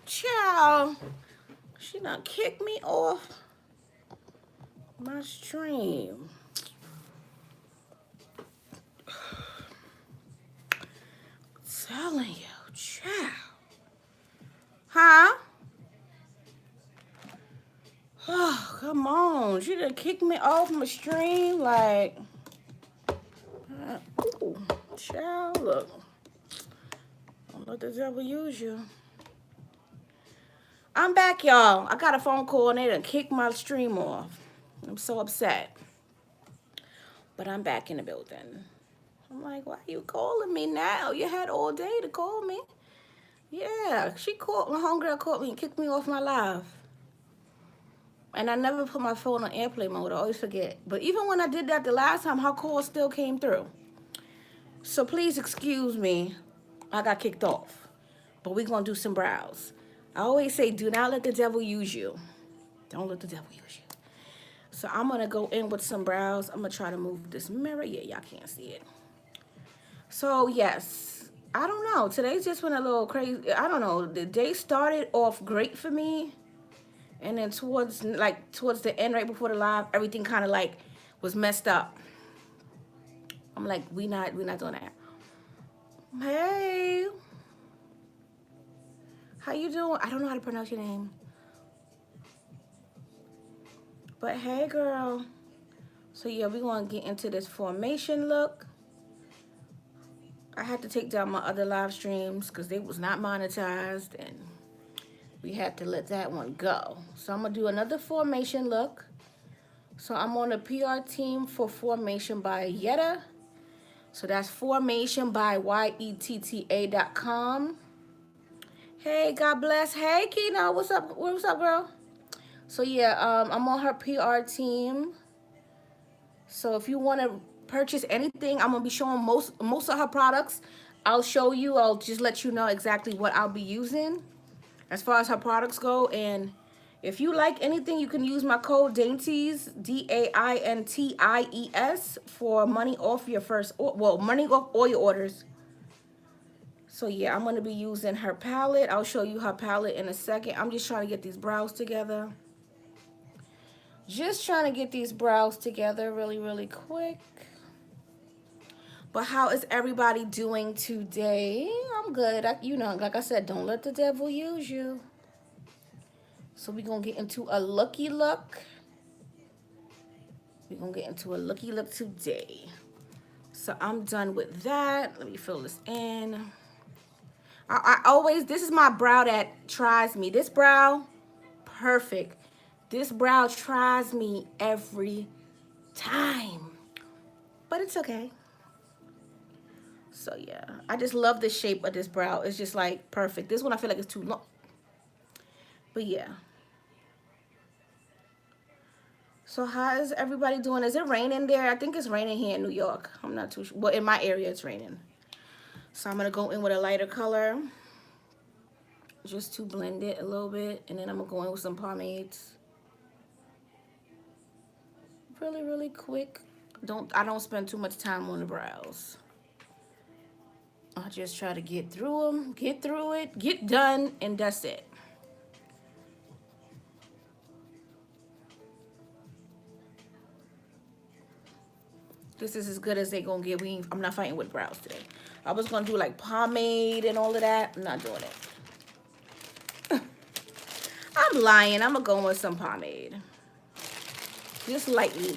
Child, she done kicked me off my stream. Telling you, child. Huh? Oh, come on. She done kicked me off my stream. Like, ooh, child, look. Don't let the devil use you. I'm back, y'all. I got a phone call and they done kicked my stream off. I'm so upset. But I'm back in the building. I'm like, why are you calling me now? You had all day to call me. Yeah, she called, my homegirl called me and kicked me off my live. And I never put my phone on airplane mode. I always forget. But even when I did that the last time, her call still came through. So please excuse me. I got kicked off. But we're going to do some brows. I always say, do not let the devil use you. Don't let the devil use you. So I'm going to go in with some brows. I'm going to try to move this mirror. Yeah, y'all can't see it. So, yes. I don't know. Today's just been a little crazy. I don't know. The day started off great for me. And then towards the end, right before the live, everything kind of like was messed up. I'm like, we not doing that. Hey, how you doing? I don't know how to pronounce your name, but hey, girl. So yeah, we gonna get into this formation look. I had to take down my other live streams because they was not monetized, and we had to let that one go. So I'm gonna do another formation look. So I'm on the PR team for Formation by Yetta. So that's Formation by YETTA.com. Hey, God bless. Hey, Kina, what's up? What's up, girl? So yeah, I'm on her PR team. So if you want to purchase anything, I'm gonna be showing most of her products. I'll show you. I'll just let you know exactly what I'll be using as far as her products go. And if you like anything, you can use my code Dainties, DAINTIES, for money off your money off all your orders. So yeah, I'm gonna be using her palette. I'll show you her palette in a second. I'm just trying to get these brows together. Just trying to get these brows together really, really quick. But how is everybody doing today? I'm good. Like I said, don't let the devil use you. So we're gonna get into a looky look. We're gonna get into a looky look today. So I'm done with that. Let me fill this in. I always, this is my brow that tries me. This brow, perfect. This brow tries me every time. But it's okay. So yeah, I just love the shape of this brow. It's just like perfect. This one I feel like it's too long. But yeah. So how is everybody doing? Is it raining there? I think it's raining here in New York. I'm not too sure. Well, in my area it's raining. So I'm going to go in with a lighter color. Just to blend it a little bit. And then I'm going to go in with some pomades. Really, really quick. I don't spend too much time on the brows. I just try to get through them, get through it, get done, and that's it. This is as good as they gonna get. I'm not fighting with brows today. I was gonna do like pomade and all of that. I'm not doing it. I'm lying. I'm gonna go with some pomade. Just lightly.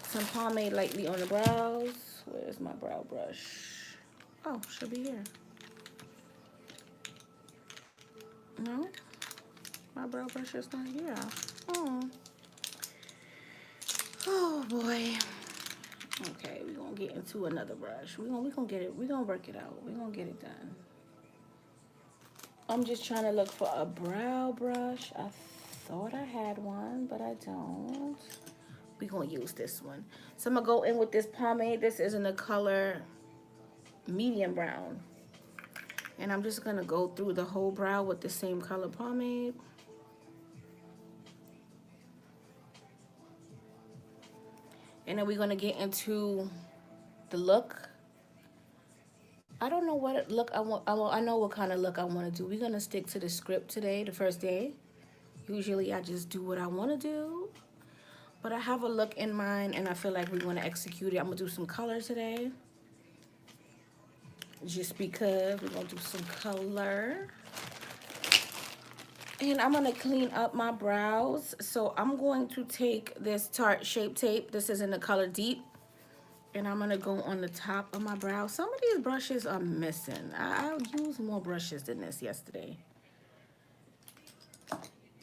Some pomade lightly on the brows. Where's my brow brush? Oh, should be here. No? My brow brush is not here. Oh. Oh boy. Okay, we're gonna get into another brush. We're gonna get it, we're gonna work it out. We're gonna get it done. I'm just trying to look for a brow brush. I thought I had one, but I don't. We're gonna use this one. So I'm gonna go in with this pomade. This is in the color medium brown. And I'm just gonna go through the whole brow with the same color pomade. And then we're gonna get into the look. I don't know what look I want. I know what kind of look I want to do. We're going to stick to the script today, the first day. Usually I just do what I want to do. But I have a look in mind, and I feel like we want to execute it. I'm going to do some color today. Just because we're going to do some color. And I'm going to clean up my brows. So I'm going to take this Tarte Shape Tape. This is in the color Deep. And I'm going to go on the top of my brow. Some of these brushes are missing. I used more brushes than this yesterday.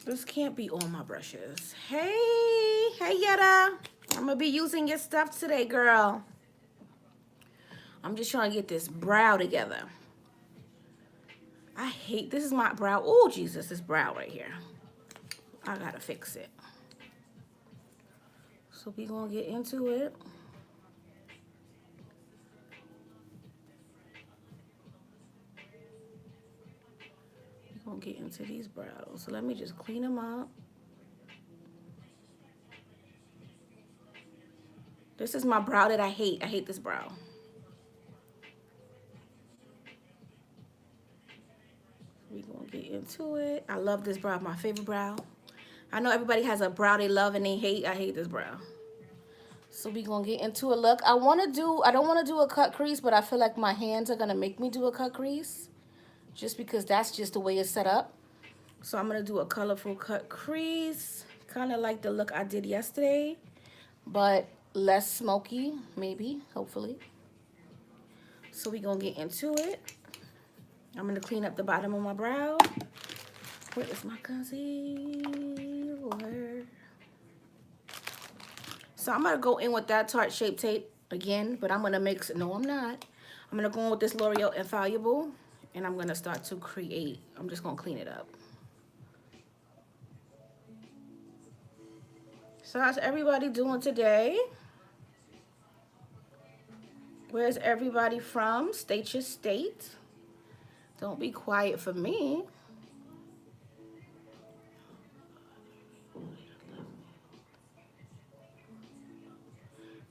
This can't be all my brushes. Hey Yetta. I'm going to be using your stuff today, girl. I'm just trying to get this brow together. I hate, this is my brow. Oh, Jesus, this brow right here. I got to fix it. So we're going to get into it. We're going to get into these brows. So let me just clean them up. This is my brow that I hate. I hate this brow. We're going to get into it. I love this brow. My favorite brow. I know everybody has a brow they love and they hate. I hate this brow. So we're going to get into a look. I don't want to do a cut crease, but I feel like my hands are going to make me do a cut crease. Just because that's just the way it's set up. So I'm going to do a colorful cut crease. Kind of like the look I did yesterday. But less smoky, maybe, hopefully. So we're going to get into it. I'm going to clean up the bottom of my brow. Where is my concealer? So I'm going to go in with that Tarte Shape Tape again, but I'm going to mix, no I'm not. I'm going to go in with this L'Oreal Infallible, and I'm going to start to create. I'm just going to clean it up. So how's everybody doing today? Where's everybody from? State your state. Don't be quiet for me.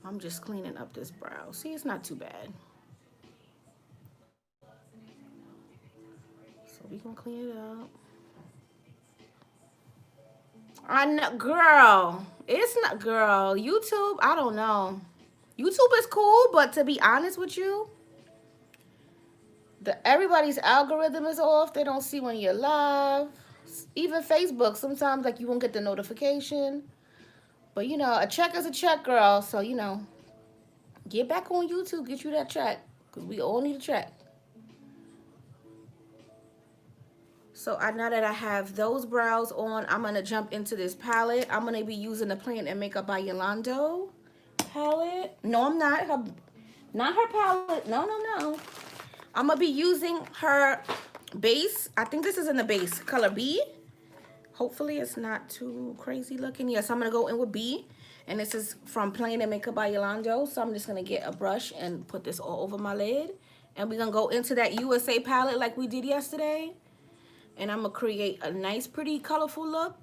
I'm just cleaning up this brow. See, it's not too bad. So we gonna clean it up. I know, girl. It's not, girl. YouTube, I don't know. YouTube is cool, but to be honest with you, everybody's algorithm is off. They don't see when you're live. Even Facebook, sometimes like you won't get the notification. But you know, a check is a check, girl. So you know, get back on YouTube, get you that check, because we all need a check. So now that I have those brows on, I'm going to jump into this palette. I'm going to be using the Plan and Makeup by Yolanda palette. No, I'm not. Not her palette. No. I'm going to be using her base. I think this is in the base, color B. Hopefully it's not too crazy looking. Yes, I'm going to go in with B. And this is from Plan and Makeup by Yolanda. So I'm just going to get a brush and put this all over my lid. And we're going to go into that USA palette like we did yesterday. And I'm going to create a nice, pretty, colorful look.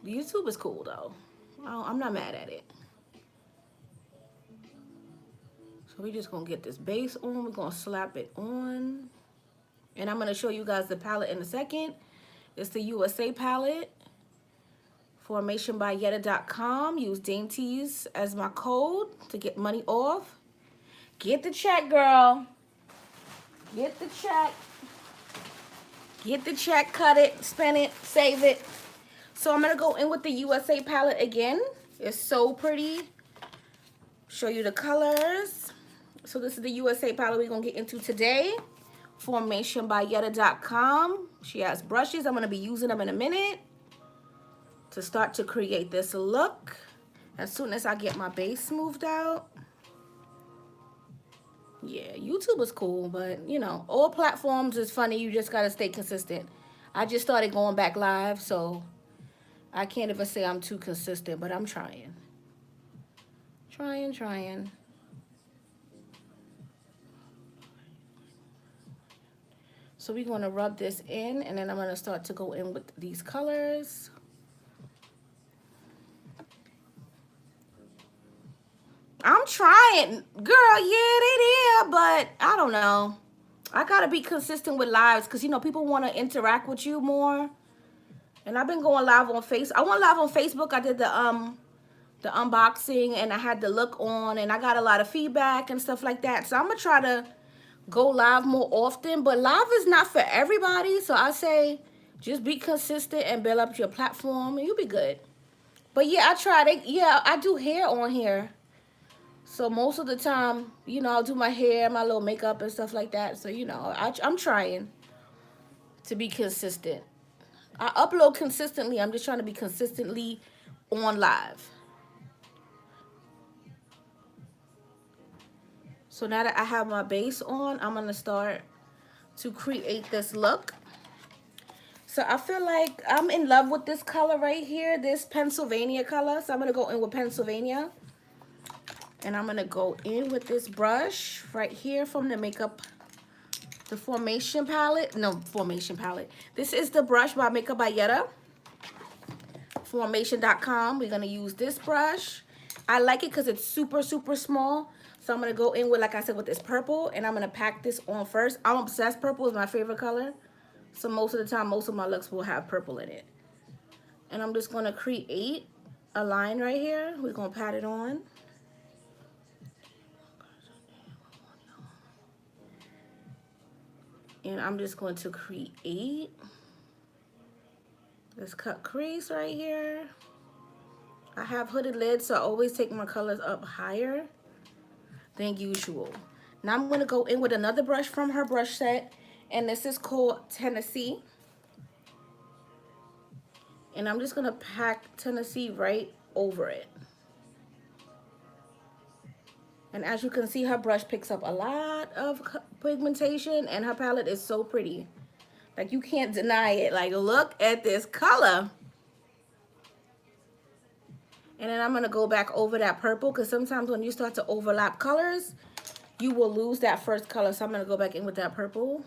YouTube is cool, though. I'm not mad at it. So we're just going to get this base on. We're going to slap it on. And I'm going to show you guys the palette in a second. It's the USA palette. FormationByYetta.com. Use Dainties as my code to get money off. Get the check, girl. Get the check. Get the check, cut it, spend it, save it. So I'm going to go in with the USA palette again. It's so pretty. Show you the colors. So this is the USA palette we're going to get into today. FormationByYetta.com. She has brushes. I'm going to be using them in a minute to start to create this look. As soon as I get my base smoothed out. Yeah, YouTube is cool, but, you know, all platforms is funny. You just got to stay consistent. I just started going back live, so I can't even say I'm too consistent, but I'm trying. Trying. So we're going to rub this in, and then I'm going to start to go in with these colors. I'm trying. trying. Girl, yeah, they there, but I don't know. I gotta be consistent with lives because you know people want to interact with you more. And I've been going live on Facebook. I went live on Facebook. I did the unboxing and I had the look on and I got a lot of feedback and stuff like that. So I'm gonna try to go live more often, but live is not for everybody. So I say just be consistent and build up your platform and you'll be good. But yeah, I tried it. Yeah, I do hair on here. So most of the time, you know, I'll do my hair, my little makeup and stuff like that. So, you know, I'm trying to be consistent. I upload consistently. I'm just trying to be consistently on live. So now that I have my base on, I'm going to start to create this look. So I feel like I'm in love with this color right here, this Pennsylvania color. So I'm going to go in with Pennsylvania. And I'm going to go in with this brush right here from the Formation palette. No, Formation palette. This is the brush by Makeup by Yetta. Formation.com. We're going to use this brush. I like it because it's super, super small. So I'm going to go in with, like I said, with this purple. And I'm going to pack this on first. I'm obsessed. Purple is my favorite color. So most of the time, most of my looks will have purple in it. And I'm just going to create a line right here. We're going to pat it on. And I'm just going to create this cut crease right here. I have hooded lids, so I always take my colors up higher than usual. Now I'm going to go in with another brush from her brush set. And this is called Tennessee. And I'm just going to pack Tennessee right over it. And as you can see, her brush picks up a lot of pigmentation and her palette is so pretty. Like you can't deny it. Like look at this color. And then I'm going to go back over that purple because sometimes when you start to overlap colors, you will lose that first color. So I'm going to go back in with that purple.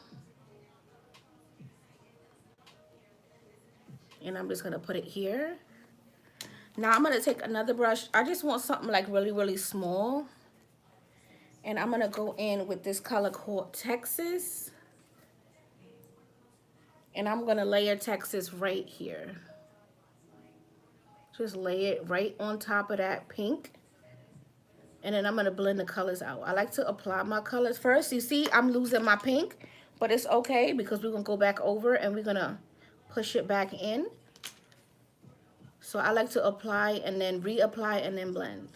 And I'm just going to put it here. Now I'm going to take another brush. I just want something like really, really small. And I'm going to go in with this color called Texas. And I'm going to layer Texas right here. Just lay it right on top of that pink. And then I'm going to blend the colors out. I like to apply my colors first. You see, I'm losing my pink. But it's okay because we're going to go back over and we're going to push it back in. So I like to apply and then reapply and then blend.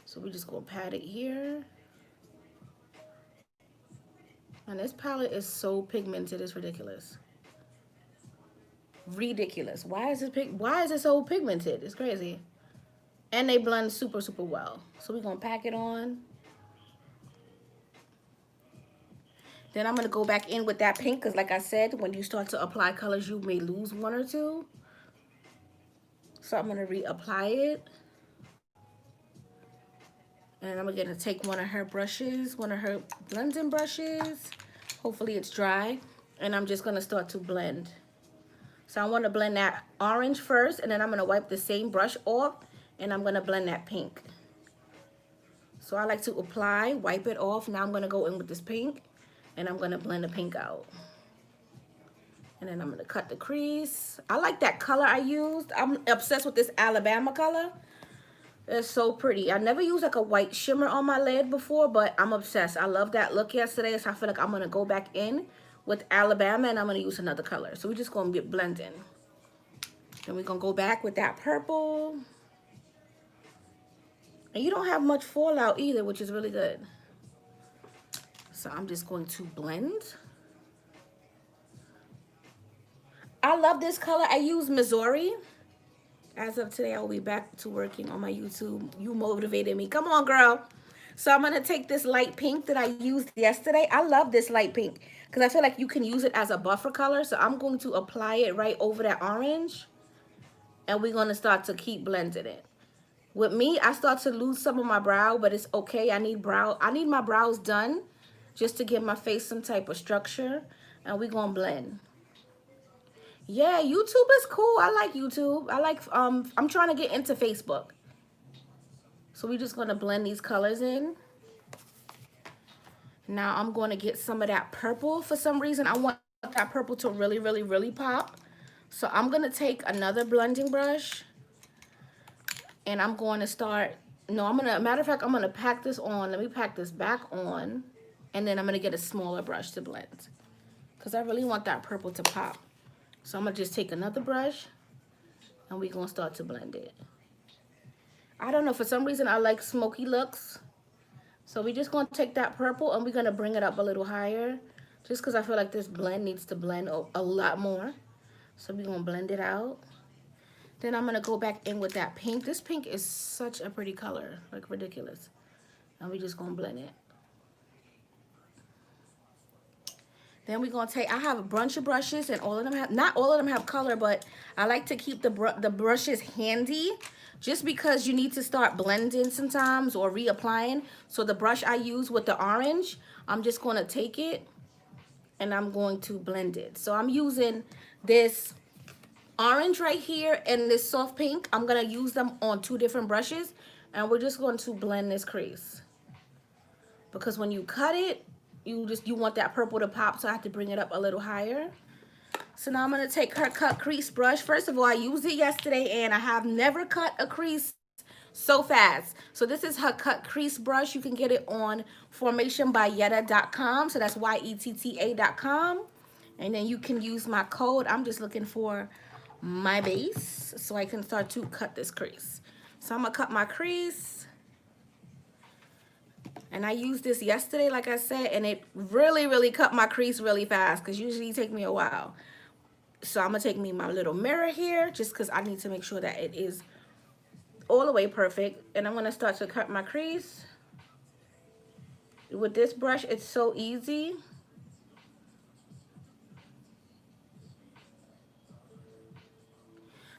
So we just go pat it here. And this palette is so pigmented, it's ridiculous. Ridiculous. Why is it so pigmented? It's crazy. And they blend super, super well. So we're gonna pack it on. Then I'm gonna go back in with that pink because like I said, when you start to apply colors, you may lose one or two. So I'm gonna reapply it. And I'm gonna take one of her brushes, one of her blending brushes. Hopefully it's dry. And I'm just gonna start to blend. So I wanna blend that orange first, and then I'm gonna wipe the same brush off, and I'm gonna blend that pink. So I like to apply, wipe it off. Now I'm gonna go in with this pink, and I'm gonna blend the pink out. And then I'm gonna cut the crease. I like that color I used. I'm obsessed with this Alabama color. It's so pretty. I never used like a white shimmer on my lid before, but I'm obsessed. I love that look yesterday, so I feel like I'm going to go back in with Alabama and I'm going to use another color. So we're just going to get blending. Then we're going to go back with that purple. And you don't have much fallout either, which is really good. So I'm just going to blend. I love this color. I use Missouri. As of today, I will be back to working on my YouTube. You motivated me. Come on, girl. So I'm going to take this light pink that I used yesterday. I love this light pink because I feel like you can use it as a buffer color. So I'm going to apply it right over that orange. And we're going to start to keep blending it. With me, I start to lose some of my brow, but it's okay. I need my brows done just to give my face some type of structure. And we're going to blend. Yeah, YouTube is cool. I like YouTube. I'm trying to get into Facebook. So we're just gonna blend these colors in. Now I'm gonna get some of that purple. For some reason, I want that purple to really, really, really pop. So I'm gonna take another blending brush and I'm going to start, no, matter of fact, I'm gonna pack this on. Let me pack this back on, and then I'm gonna get a smaller brush to blend because I really want that purple to pop. So I'm gonna just take another brush and we're gonna start to blend it. I don't know, for some reason I like smoky looks. So we're just gonna take that purple and we're gonna bring it up a little higher just because I feel like this blend needs to blend a lot more. So we're gonna blend it out. Then I'm gonna go back in with that pink. This pink is such a pretty color, like ridiculous. And we're just gonna blend it. Then we're gonna take, I have a bunch of brushes and all of them have, not all of them have color, but I like to keep the brushes handy just because you need to start blending sometimes or reapplying. So the brush I use with the orange, I'm just gonna take it and I'm going to blend it. So I'm using this orange right here and this soft pink. I'm gonna use them on 2 different brushes and we're just going to blend this crease. Because when you cut it, you want that purple to pop, so I have to bring it up a little higher. So now I'm gonna take her cut crease brush. First of all, I used it yesterday and I have never cut a crease so fast. So this is her cut crease brush. You can get it on formationbyetta.com. So that's YETTA.com. And then you can use my code. I'm just looking for my base so I can start to cut this crease. So I'm gonna cut my crease. And I used this yesterday, like I said, and it really, really cut my crease really fast because usually it takes me a while. So I'm gonna take me my little mirror here just because I need to make sure that it is all the way perfect. And I'm gonna start to cut my crease. With this brush, it's so easy.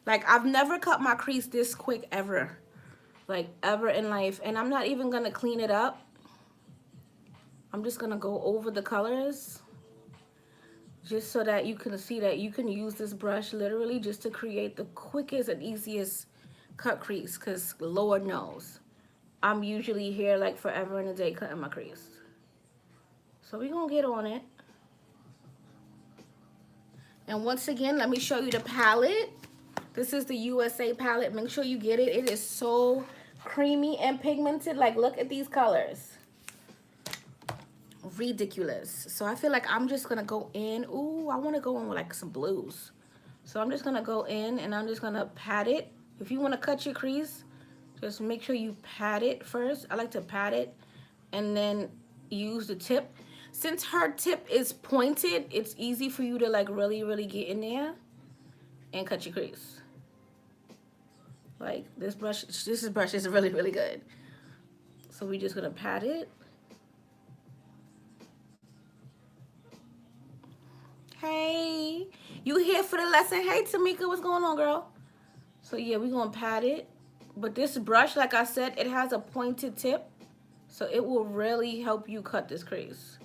Like, I've never cut my crease this quick ever. Like, ever in life. And I'm not even gonna clean it up. I'm just gonna go over the colors just so that you can see that you can use this brush literally just to create the quickest and easiest cut crease, because Lord knows I'm usually here like forever and a day cutting my crease. So we're gonna get on it. And once again, let me show you the palette. This is the USA palette. Make sure you get it. It is so creamy and pigmented. Like, look at these colors. Ridiculous. So I feel like I'm just gonna go in. Ooh, I want to go in with like some blues. So I'm just gonna go in and I'm just gonna pat it. If you want to cut your crease, just make sure you pat it first. I like to pat it and then use the tip. Since her tip is pointed, it's easy for you to like really, really get in there and cut your crease. Like this brush is really, really good. So we're just gonna pat it. Hey, you here for the lesson? Hey, Tamika, what's going on, girl? So yeah, we're gonna pat it. But this brush, like I said, it has a pointed tip. So it will really help you cut this crease.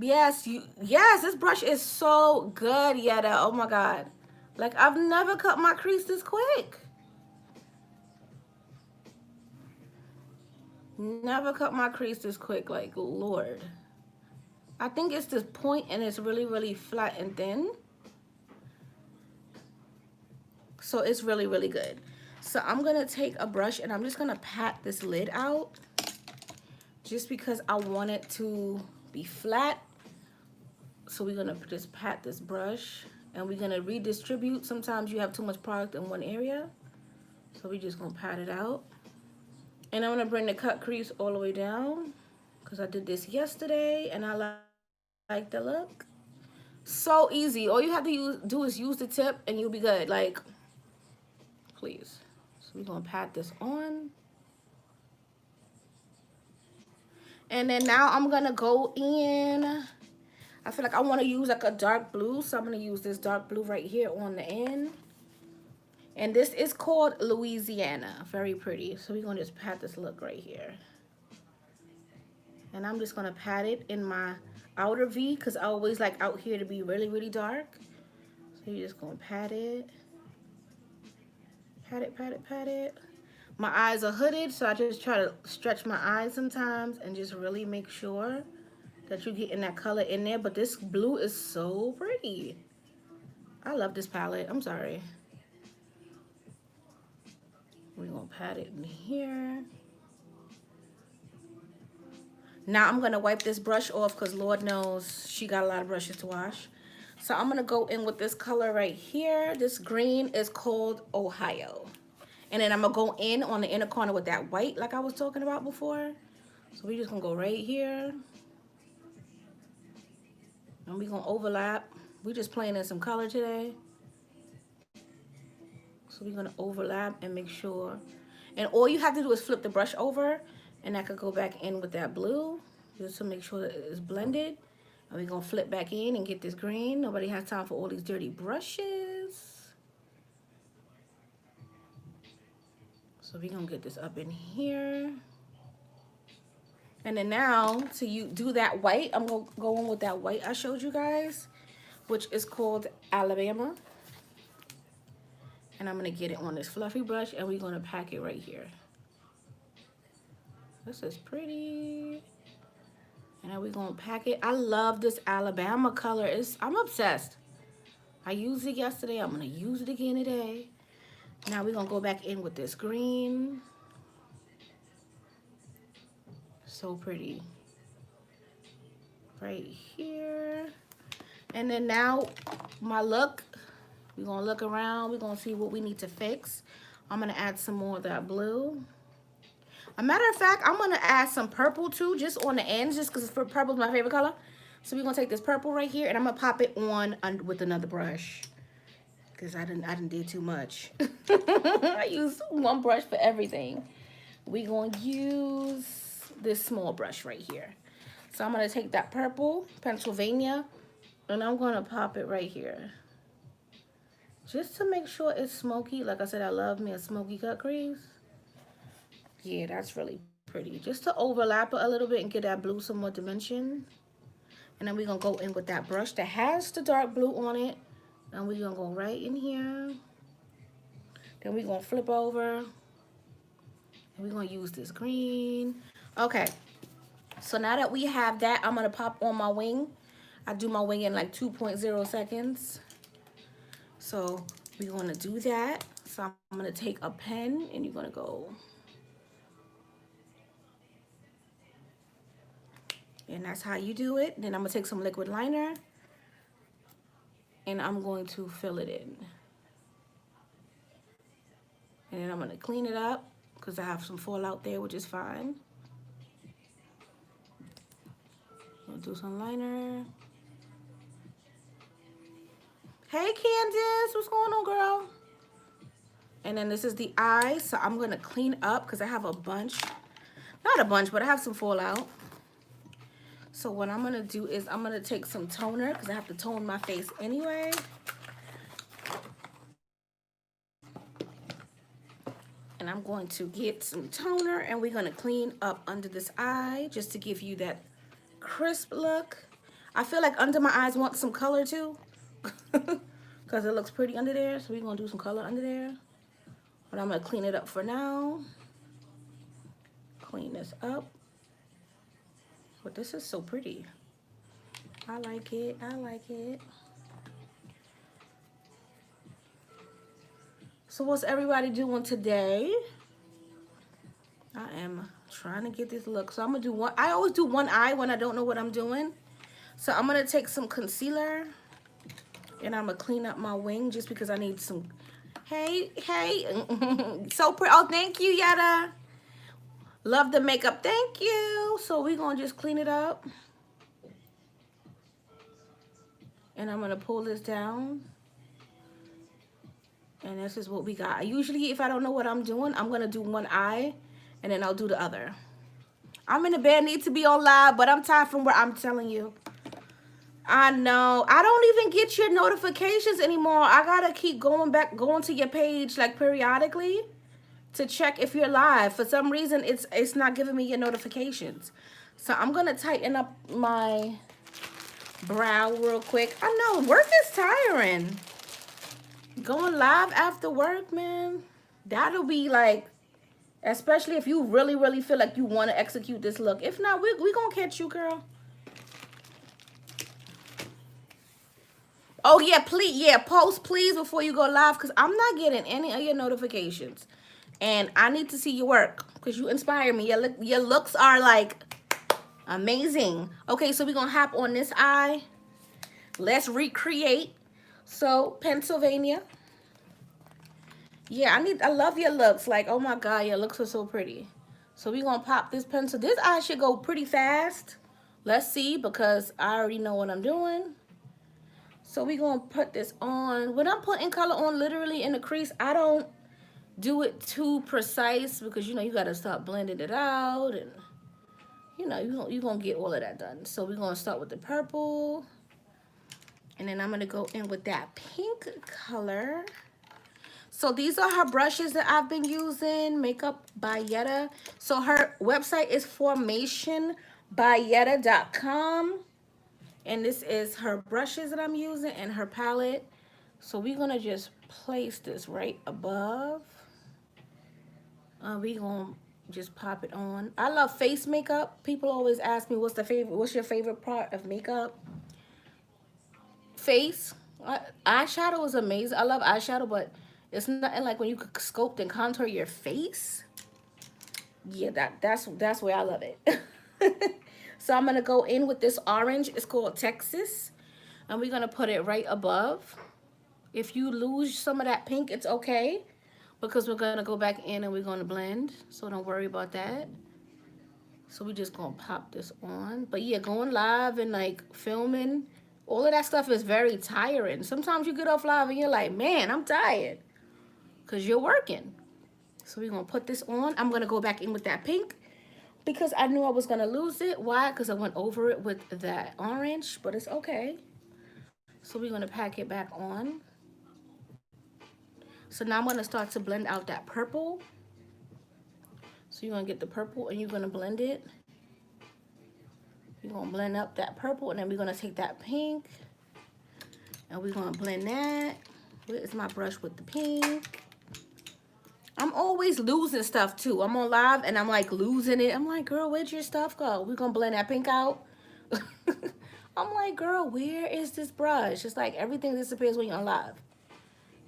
Yes, this brush is so good, Yetta. Oh my God. Like, I've never cut my crease this quick. Never cut my crease this quick, like, Lord. I think it's this point and it's really, really flat and thin. So it's really, really good. So I'm gonna take a brush and I'm just gonna pat this lid out just because I want it to be flat. So we're gonna just pat this brush and we're gonna redistribute. Sometimes you have too much product in one area. So we're just gonna pat it out. And I'm gonna bring the cut crease all the way down because I did this yesterday and I like the look. So easy. All you have to do is use the tip and you'll be good. Like, please. So we're gonna pat this on. And then now I'm gonna go in. I feel like I want to use like a dark blue, so I'm gonna use this dark blue right here on the end. And this is called Louisiana. Very pretty. So we're gonna just pat this look right here. And I'm just gonna pat it in my outer V because I always like out here to be really, really dark. So you're just gonna pat it. Pat it, pat it, pat it. My eyes are hooded, so I just try to stretch my eyes sometimes and just really make sure that you're getting that color in there. But this blue is so pretty. I love this palette. I'm sorry. We're going to pat it in here. Now I'm going to wipe this brush off because Lord knows she got a lot of brushes to wash. So I'm going to go in with this color right here. This green is called Ohio. And then I'm going to go in on the inner corner with that white like I was talking about before. So we're just going to go right here. And we're going to overlap. We're just playing in some color today. So we're going to overlap and make sure. And all you have to do is flip the brush over. And I could go back in with that blue. Just to make sure that it's blended. And we're going to flip back in and get this green. Nobody has time for all these dirty brushes. So we're going to get this up in here. And then now, to you do that white, I'm going to go in with that white I showed you guys, which is called Alabama. And I'm going to get it on this fluffy brush, and we're going to pack it right here. This is pretty. And now we're going to pack it. I love this Alabama color. I'm obsessed. I used it yesterday. I'm going to use it again today. Now we're going to go back in with this green. So pretty. Right here. And then now my look. We're going to look around. We're going to see what we need to fix. I'm going to add some more of that blue. A matter of fact, I'm going to add some purple too, just on the ends, just because purple is my favorite color. So we're going to take this purple right here, and I'm going to pop it on with another brush. Because I didn't do too much. I use one brush for everything. We're going to use this small brush right here. So I'm going to take that purple, Pennsylvania, and I'm going to pop it right here. Just to make sure it's smoky. Like I said, I love me a smoky cut crease. Yeah, that's really pretty. Just to overlap it a little bit and get that blue some more dimension. And then we're going to go in with that brush that has the dark blue on it. And we're going to go right in here. Then we're going to flip over. And we're going to use this green. Okay. So now that we have that, I'm going to pop on my wing. I do my wing in like 2.0 seconds. So we're going to do that. So I'm going to take a pen and you're going to go. And that's how you do it. Then I'm going to take some liquid liner. And I'm going to fill it in. And then I'm going to clean it up. Because I have some fallout there, which is fine. I'll do some liner. Hey, Candace. What's going on, girl? And then this is the eye. So I'm going to clean up because I have a bunch. Not a bunch, but I have some fallout. So what I'm going to do is I'm going to take some toner because I have to tone my face anyway. And I'm going to get some toner and we're going to clean up under this eye just to give you that crisp look. I feel like under my eyes want some color too because it looks pretty under there. So we're going to do some color under there. But I'm going to clean it up for now. Clean this up. But this is so pretty. I like it. I like it. So what's everybody doing today? I am trying to get this look. So I'm going to do one. I always do one eye when I don't know what I'm doing. So I'm going to take some concealer. And I'm going to clean up my wing just because I need some. Hey, hey. So pretty. Oh, thank you, Yetta. Love the makeup. Thank you. So we're going to just clean it up. And I'm going to pull this down. And this is what we got. Usually, if I don't know what I'm doing, I'm going to do one eye. And then I'll do the other. I'm in the bed. Need to be on live. But I'm tired from where I'm telling you. I know. I don't even get your notifications anymore. I got to keep going to your page like periodically. To check if you're live. For some reason, it's not giving me your notifications. So I'm going to tighten up my brow real quick. I know, work is tiring. Going live after work, man, that'll be like Especially if you really, really feel like you want to execute this look. If not, we gonna catch you, girl. Oh, yeah, please. Yeah, post, please, before you go live. Because I'm not getting any of your notifications. And I need to see your work. Because you inspire me. Your looks are, like, amazing. Okay, so we're going to hop on this eye. Let's recreate. So, Pennsylvania. Yeah, I love your looks. Like, oh, my God, your looks are so pretty. So, we're going to pop this pencil. This eye should go pretty fast. Let's see, because I already know what I'm doing. So we're going to put this on. When I'm putting color on literally in the crease, I don't do it too precise because, you know, you got to start blending it out. And, you know, you're going to get all of that done. So we're going to start with the purple. And then I'm going to go in with that pink color. So these are her brushes that I've been using. Makeup by Yetta. So her website is formationbyetta.com. And this is her brushes that I'm using and her palette. So we're going to just place this right above. We're going to just pop it on. I love face makeup. People always ask me, what's your favorite part of makeup? Face. Eyeshadow is amazing. I love eyeshadow, but it's nothing like when you could sculpt and contour your face. Yeah, that's where I love it. So I'm going to go in with this orange. It's called Texas. And we're going to put it right above. If you lose some of that pink, it's okay. Because we're going to go back in and we're going to blend. So don't worry about that. So we're just going to pop this on. But yeah, going live and like filming, all of that stuff is very tiring. Sometimes you get off live and you're like, man, I'm tired. Because you're working. So we're going to put this on. I'm going to go back in with that pink. Because I knew I was going to lose it. Why? Because I went over it with that orange. But it's okay. So we're going to pack it back on. So now I'm going to start to blend out that purple. So you're going to get the purple and you're going to blend it. You're going to blend up that purple and then we're going to take that pink. And we're going to blend that. Where is my brush with the pink? I'm always losing stuff too. I'm on live and I'm like losing it. I'm like, girl, where'd your stuff go? We're going to blend that pink out. I'm like, girl, where is this brush? It's like everything disappears when you're on live.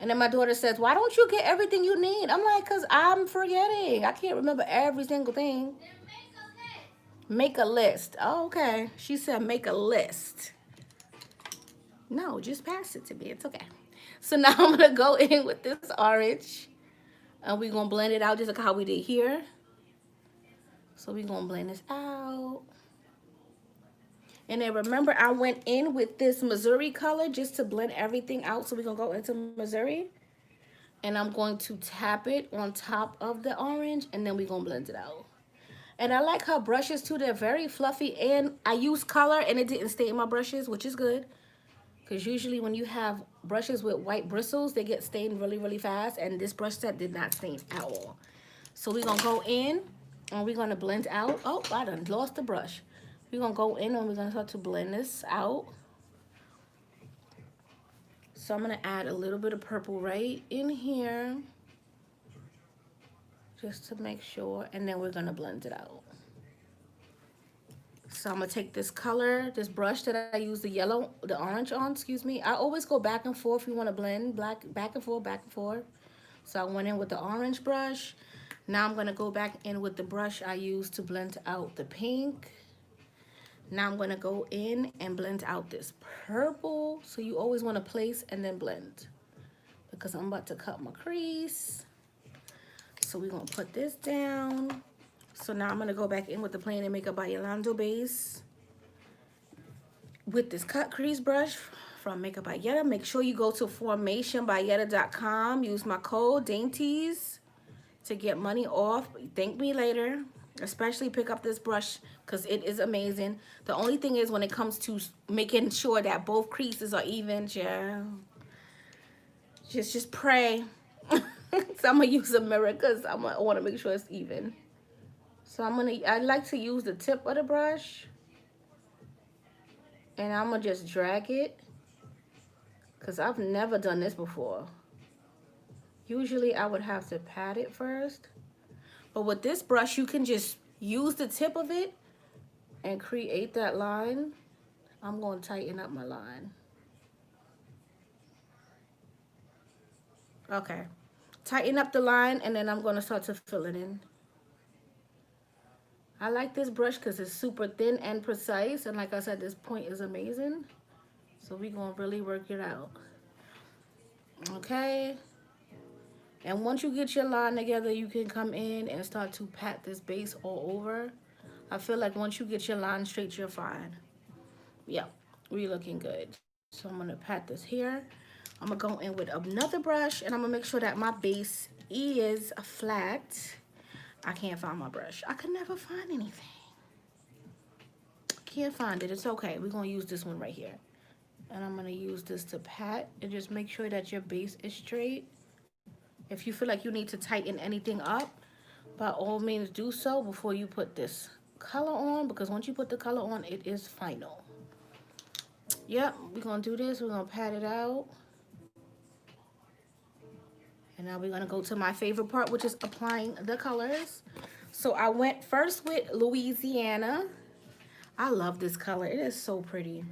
And then my daughter says, why don't you get everything you need? I'm like, because I'm forgetting. I can't remember every single thing. Make a list. Oh, okay. She said make a list. No, just pass it to me. It's okay. So now I'm going to go in with this orange. And we're going to blend it out just like how we did here. So we're going to blend this out. And then remember, I went in with this Missouri color just to blend everything out. So we're going to go into Missouri. And I'm going to tap it on top of the orange. And then we're going to blend it out. And I like her brushes too. They're very fluffy. And I used color and it didn't stain my brushes, which is good. Because usually when you have brushes with white bristles, they get stained really, really fast. And this brush set did not stain at all. So we're going to go in and we're going to blend out. Oh, I done lost the brush. We're going to go in and we're going to start to blend this out. So I'm going to add a little bit of purple right in here. Just to make sure. And then we're going to blend it out. So I'm going to take this color, this brush that I use the orange on, excuse me. I always go back and forth if you want to blend, back and forth, back and forth. So I went in with the orange brush. Now I'm going to go back in with the brush I used to blend out the pink. Now I'm going to go in and blend out this purple. So you always want to place and then blend. Because I'm about to cut my crease. So we're going to put this down. So now I'm going to go back in with the Plain and Makeup by Yolanda base. With this cut crease brush from Makeup by Yetta. Make sure you go to formationbyetta.com. Use my code Dainties to get money off. Thank me later. Especially pick up this brush because it is amazing. The only thing is when it comes to making sure that both creases are even, just pray. So I'm going to use a mirror because I want to make sure it's even. So I like to use the tip of the brush. And I'm going to just drag it. Because I've never done this before. Usually I would have to pat it first. But with this brush, you can just use the tip of it and create that line. I'm going to tighten up my line. Okay. Tighten up the line, and then I'm going to start to fill it in. I like this brush because it's super thin and precise. And like I said, this point is amazing. So we're going to really work it out. Okay. And once you get your line together, you can come in and start to pat this base all over. I feel like once you get your line straight, you're fine. Yep, we're looking good. So I'm going to pat this here. I'm going to go in with another brush, and I'm going to make sure that my base is flat. I can't find my brush. I could never find anything. Can't find it. It's okay. We're going to use this one right here. And I'm going to use this to pat and just make sure that your base is straight. If you feel like you need to tighten anything up, by all means do so before you put this color on, because once you put the color on, it is final. Yep, we're going to do this. We're going to pat it out. And now we're going to go to my favorite part, which is applying the colors. So I went first with Louisiana. I love this color. It is so pretty.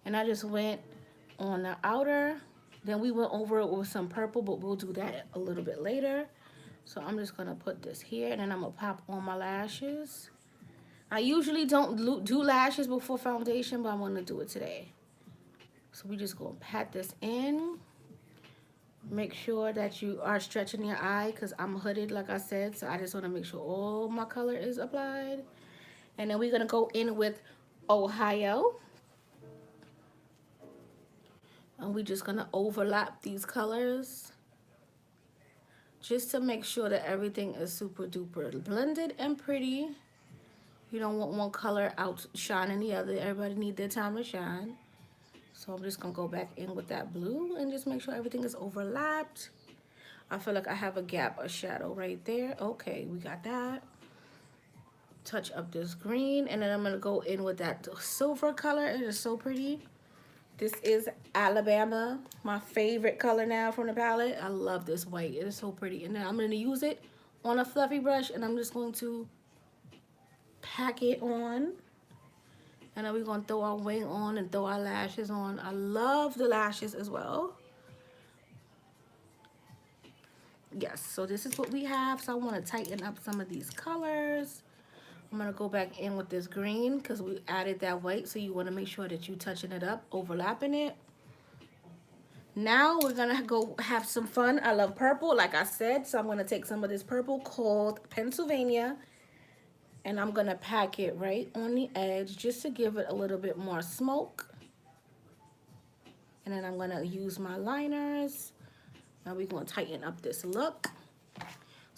And I just went on the outer. Then we went over it with some purple, but we'll do that a little bit later. So I'm just going to put this here, and then I'm going to pop on my lashes. I usually don't do lashes before foundation, but I'm going to do it today. So we just going to pat this in. Make sure that you are stretching your eye, because I'm hooded, like I said. So I just want to make sure all my color is applied. And then we're going to go in with Ohio. And we're just going to overlap these colors, just to make sure that everything is super duper blended and pretty. You don't want one color outshining the other. Everybody needs their time to shine. So I'm just going to go back in with that blue and just make sure everything is overlapped. I feel like I have a gap of shadow right there. Okay, we got that. Touch up this green, and then I'm going to go in with that silver color. It is so pretty. This is Alabama, my favorite color now from the palette. I love this white. It is so pretty. And then I'm going to use it on a fluffy brush, and I'm just going to pack it on. And then we're going to throw our wing on and throw our lashes on. I love the lashes as well. Yes, so this is what we have. So I want to tighten up some of these colors. I'm going to go back in with this green because we added that white. So you want to make sure that you're touching it up, overlapping it. Now we're going to go have some fun. I love purple, like I said. So I'm going to take some of this purple called Pennsylvania. And I'm going to pack it right on the edge just to give it a little bit more smoke. And then I'm going to use my liners. Now we're going to tighten up this look.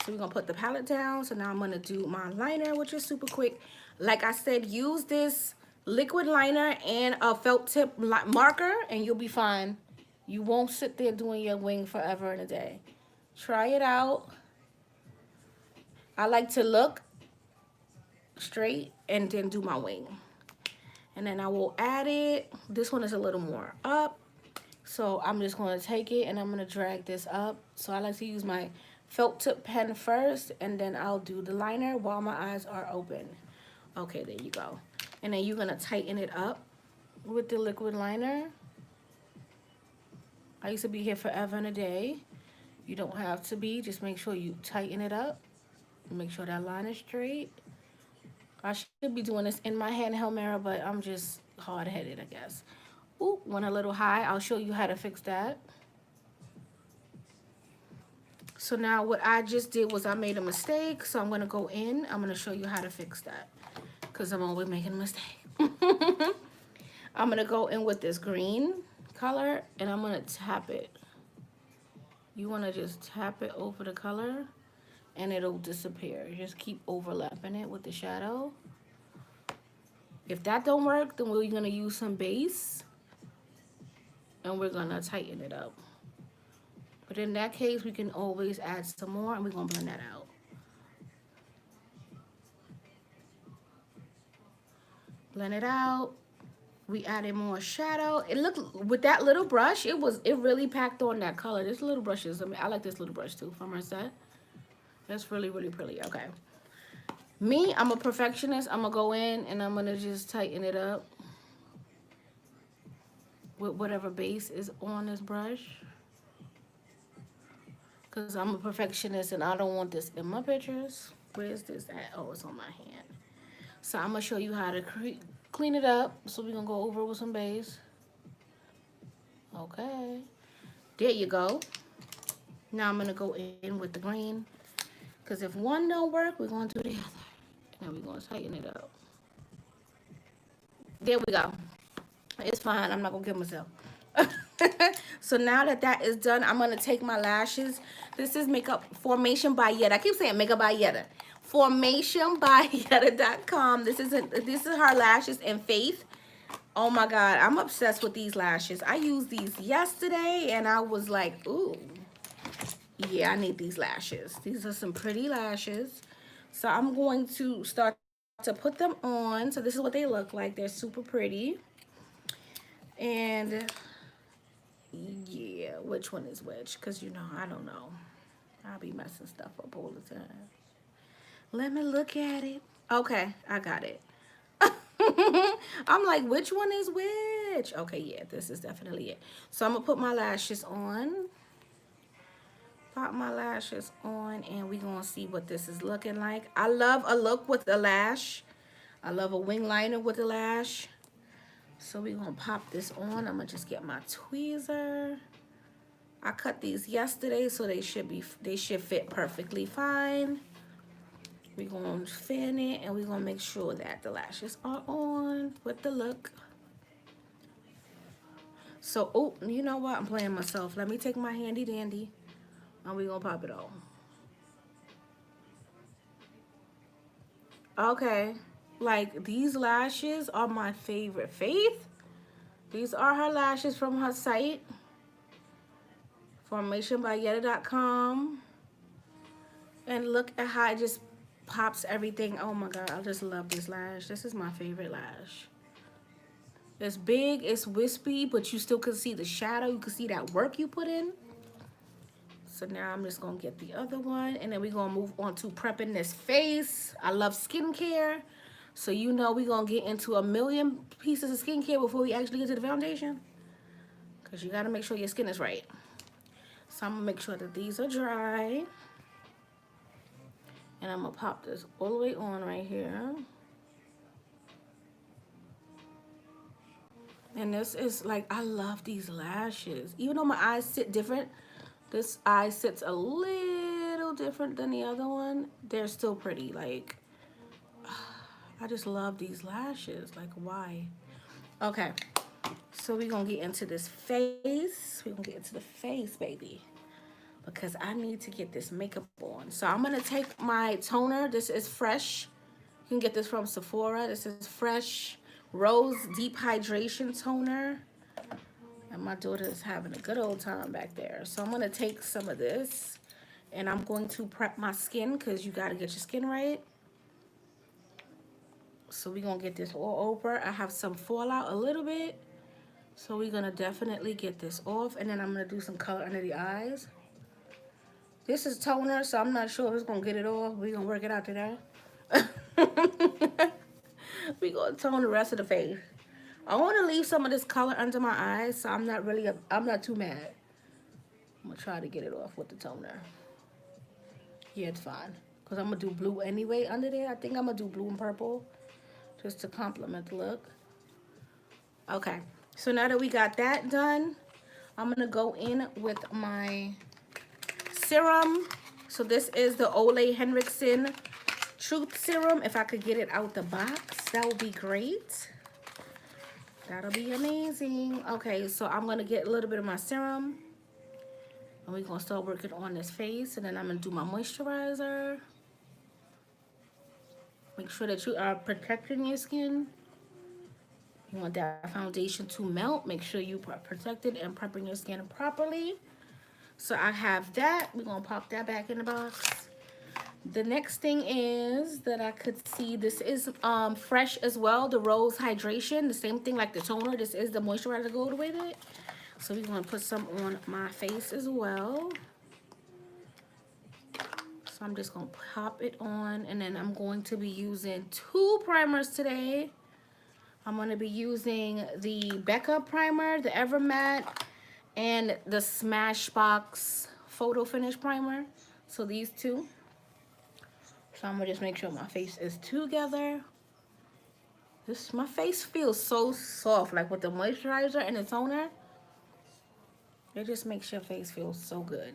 So we're going to put the palette down. So now I'm going to do my liner, which is super quick. Like I said, use this liquid liner and a felt tip marker, and you'll be fine. You won't sit there doing your wing forever and a day. Try it out. I like to look straight and then do my wing. And then I will add it. This one is a little more up. So I'm just going to take it and I'm going to drag this up. So I like to use my felt tip pen first, and then I'll do the liner while my eyes are open. Okay, there you go. And then you're going to tighten it up with the liquid liner. I used to be here forever and a day. You don't have to be. Just make sure you tighten it up. Make sure that line is straight. I should be doing this in my handheld mirror, but I'm just hard-headed, I guess. Ooh, went a little high. I'll show you how to fix that. So now what I just did was I made a mistake. So I'm going to go in. I'm going to show you how to fix that, because I'm always making a mistake. I'm going to go in with this green color, and I'm going to tap it. You want to just tap it over the color, and it'll disappear. Just keep overlapping it with the shadow. If that don't work, then we're going to use some base, and we're going to tighten it up. But in that case, we can always add some more, and we're going to blend that out. Blend it out. We added more shadow. It looked, with that little brush, it really packed on that color. This little brush is, I like this little brush too from Merced. That's really, really pretty. Okay. Me, I'm a perfectionist. I'm going to go in and I'm going to just tighten it up with whatever base is on this brush. Because I'm a perfectionist and I don't want this in my pictures. Where's this at? Oh, it's on my hand. So I'm going to show you how to clean it up. So we're going to go over it with some base. Okay. There you go. Now I'm going to go in with the green. Because if one don't work, we're going to do the other. And we're going to tighten it up. There we go. It's fine. I'm not going to kill myself. So now that that is done, I'm going to take my lashes. This is Makeup Formation by Yetta. I keep saying Makeup by Yetta. Formationbyetta.com. This is her lashes in Faith. Oh my God. I'm obsessed with these lashes. I used these yesterday and I was like, ooh. Yeah, I need these lashes. These are some pretty lashes. So I'm going to start to put them on. So this is what they look like. They're super pretty. And yeah, which one is which? Because, you know, I don't know. I'll be messing stuff up all the time. Let me look at it. Okay, I got it. I'm like, which one is which? Okay, yeah, this is definitely it. So I'm going to put my lashes on. Pop my lashes on and we're going to see what this is looking like. I love a look with a lash. I love a wing liner with a lash. So we're going to pop this on. I'm going to just get my tweezer. I cut these yesterday, so they should fit perfectly fine. We're going to fan it and we're going to make sure that the lashes are on with the look. So, oh, you know what? I'm playing myself. Let me take my handy dandy and we're going to pop it on. Okay, like these lashes are my favorite. Faith, these are her lashes from her site, formationbyetta.com. And look at how it just pops everything. Oh my God, I just love this lash. This is my favorite lash. It's big, it's wispy, but you still can see the shadow. You can see that work you put in. So now I'm just gonna get the other one and then we're gonna move on to prepping this face. I love skincare. So you know we're gonna get into a million pieces of skincare before we actually get to the foundation. Because you gotta make sure your skin is right. So I'm gonna make sure that these are dry. And I'm gonna pop this all the way on right here. And this is like, I love these lashes. Even though my eyes sit different, this eye sits a little different than the other one. They're still pretty. Like, I just love these lashes. Like, why? Okay. So we're going to get into this face. We're going to get into the face, baby. Because I need to get this makeup on. So I'm going to take my toner. This is Fresh. You can get this from Sephora. This is Fresh Rose Deep Hydration Toner. And my daughter is having a good old time back there. So I'm going to take some of this. And I'm going to prep my skin because you got to get your skin right. So we're going to get this all over. I have some fallout a little bit. So we're going to definitely get this off. And then I'm going to do some color under the eyes. This is toner, so I'm not sure if it's going to get it off. We're going to work it out today. We're going to tone the rest of the face. I want to leave some of this color under my eyes, so I'm not too mad. I'm going to try to get it off with the toner. Yeah, it's fine. Because I'm going to do blue anyway under there. I think I'm going to do blue and purple just to complement the look. Okay, so now that we got that done, I'm going to go in with my serum. So this is the Ole Henriksen Truth Serum. If I could get it out the box, that would be great. That'll be amazing. Okay, so I'm going to get a little bit of my serum. And we're going to start working on this face. And then I'm going to do my moisturizer. Make sure that you are protecting your skin. You want that foundation to melt. Make sure you are protected and prepping your skin properly. So I have that. We're going to pop that back in the box. The next thing is that I could see, this is Fresh as well, the Rose Hydration. The same thing like the toner. This is the moisturizer to go with it. So we're going to put some on my face as well. So I'm just going to pop it on, and then I'm going to be using 2 primers today. I'm going to be using the Becca primer, the Evermatte, and the Smashbox Photo Finish primer. So these 2. So I'm going to just make sure my face is together. My face feels so soft, like with the moisturizer and the toner. It just makes your face feel so good.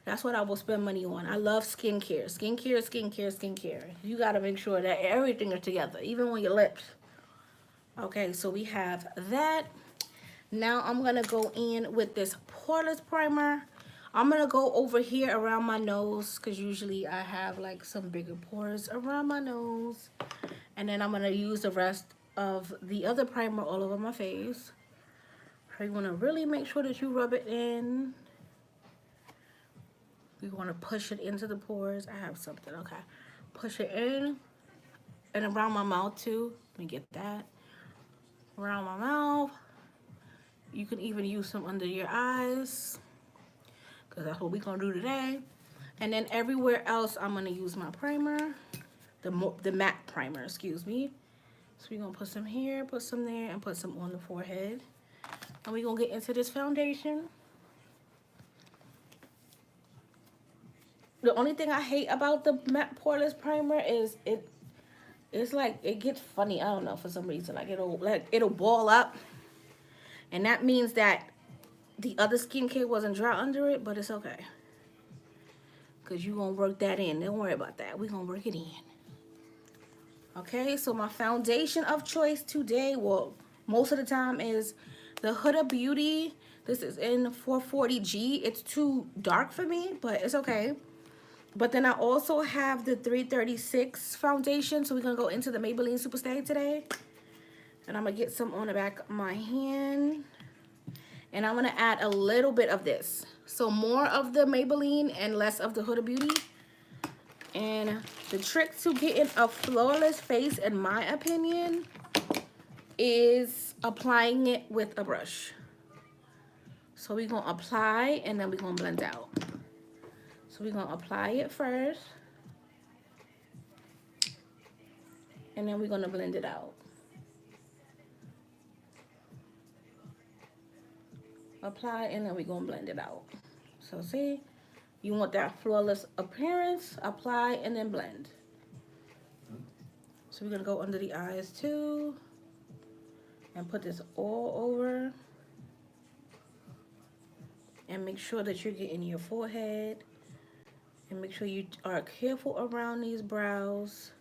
That's what I will spend money on. I love skincare. Skincare. You got to make sure that everything is together, even on your lips. Okay, so we have that. Now I'm going to go in with this poreless primer. I'm going to go over here around my nose because usually I have like some bigger pores around my nose. And then I'm going to use the rest of the other primer all over my face. So you want to really make sure that you rub it in. You want to push it into the pores. I have something, okay. Push it in and around my mouth too. Let me get that. Around my mouth. You can even use some under your eyes because that's what we're going to do today. And then everywhere else, I'm going to use my primer. The matte primer, excuse me. So we're going to put some here, put some there, and put some on the forehead. And we're going to get into this foundation. The only thing I hate about the matte poreless primer is it's like it gets funny. I don't know, for some reason. Like it'll ball up. And that means that the other skincare wasn't dry under it, but it's okay. Because you're going to work that in. Don't worry about that. We're going to work it in. Okay, so my foundation of choice today, well, most of the time is the Huda Beauty. This is in 440G. It's too dark for me, but it's okay. But then I also have the 336 foundation. So we're going to go into the Maybelline Superstay today. And I'm going to get some on the back of my hand. And I'm going to add a little bit of this. So more of the Maybelline and less of the Huda Beauty. And the trick to getting a flawless face, in my opinion, is applying it with a brush. So we're going to apply and then we're going to blend out. So we're going to apply it first. And then we're going to blend it out. Apply and then we're going to blend it out. So see, you want that flawless appearance, apply and then blend. So we're going to go under the eyes too. And put this all over. And make sure that you're getting your forehead. And make sure you are careful around these brows.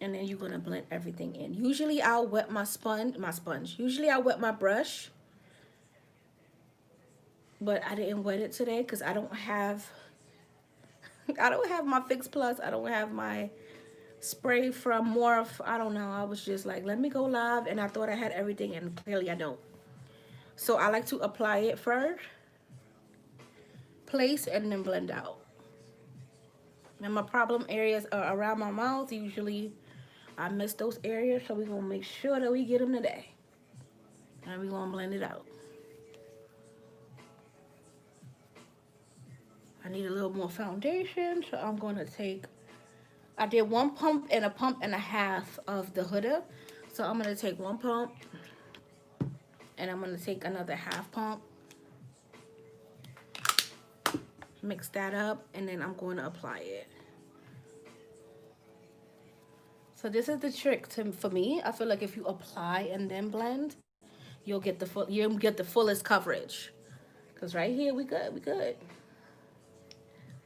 And then you're going to blend everything in. Usually I'll wet my sponge. Usually I'll wet my brush. But I didn't wet it today because I don't have my Fix Plus. I don't have my spray from Morphe. I don't know. I was just like, let me go live. And I thought I had everything and clearly I don't. So I like to apply it first. Place and then blend out. And my problem areas are around my mouth. Usually I miss those areas. So we're going to make sure that we get them today. And we're going to blend it out. I need a little more foundation, so I'm going to take, I did 1 pump and a half of the Huda. So I'm going to take 1 pump and I'm going to take another half pump. Mix that up and then I'm going to apply it. So this is the trick for me. I feel like if you apply and then blend, you'll get the fullest coverage. Cause right here we good.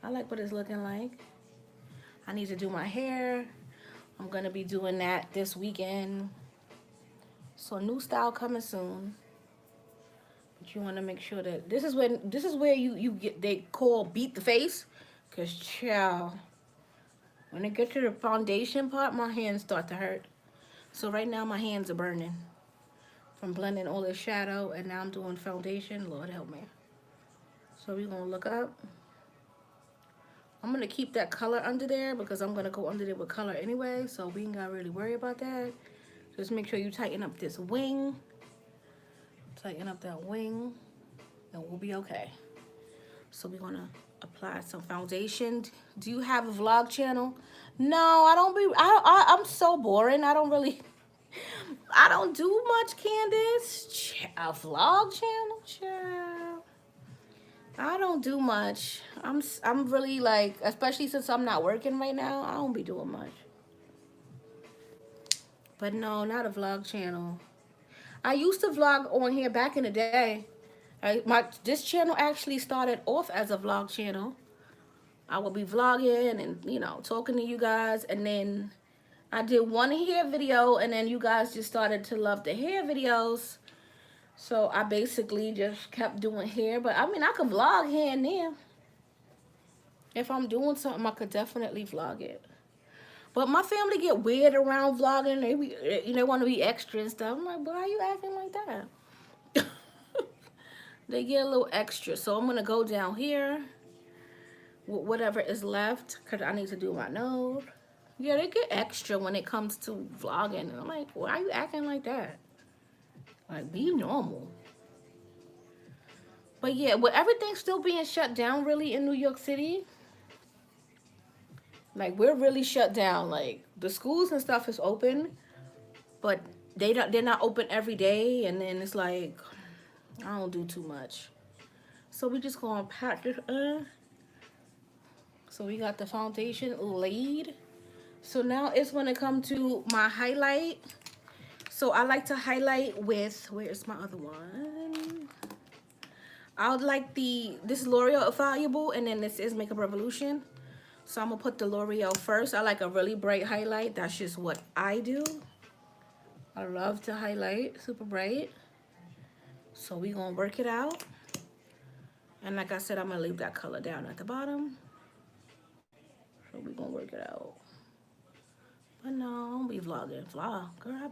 I like what it's looking like. I need to do my hair. I'm gonna be doing that this weekend. So new style coming soon. But you wanna make sure that this is where you get, they call beat the face. Cause child, when it gets to the foundation part, my hands start to hurt. So right now my hands are burning from blending all this shadow, and now I'm doing foundation. Lord help me. So we're gonna look up. I'm going to keep that color under there because I'm going to go under there with color anyway. So we ain't got to really worry about that. Just make sure you tighten up this wing. Tighten up that wing. And we'll be okay. So we're gonna apply some foundation. Do you have a vlog channel? No, I don't be, I'm so boring. I don't really, I don't do much, Candace. A vlog channel? Child. I don't do much. I'm really like, especially since I'm not working right now, I don't be doing much. But no, not a vlog channel. I used to vlog on here back in the day. This channel actually started off as a vlog channel. I would be vlogging and, you know, talking to you guys. And then I did one hair video, and then you guys just started to love the hair videos. So I basically just kept doing hair. But I mean, I could vlog here and there. If I'm doing something, I could definitely vlog it. But my family get weird around vlogging. They want to be extra and stuff. I'm like, why are you acting like that? They get a little extra. So I'm going to go down here with whatever is left because I need to do my nose. Yeah, they get extra when it comes to vlogging. And I'm like, why are you acting like that? Like, be normal. But yeah, with everything still being shut down really in New York City, like, we're really shut down. Like, the schools and stuff is open, but they're not open every day. And then it's like, I don't do too much. So we just gonna pat this in. So we got the foundation laid. So now it's gonna come to my highlight. So I like to highlight with, where's my other one? I would like this is L'Oreal Infallible, and then this is Makeup Revolution. So I'm gonna put the L'Oreal first. I like a really bright highlight. That's just what I do. I love to highlight super bright. So we gonna work it out. And like I said, I'm gonna leave that color down at the bottom. So we gonna work it out. But no, I don't be vlogging. Vlog, girl,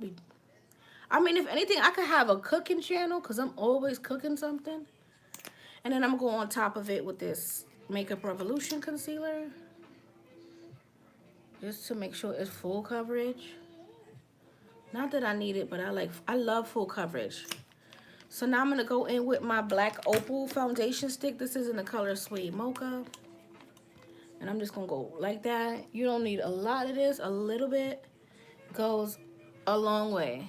I mean, if anything, I could have a cooking channel because I'm always cooking something. And then I'm gonna go on top of it with this Makeup Revolution concealer. Just to make sure it's full coverage. Not that I need it, but I love full coverage. So now I'm gonna go in with my Black Opal foundation stick. This is in the color Suede Mocha. And I'm just gonna go like that. You don't need a lot of this. A little bit goes a long way.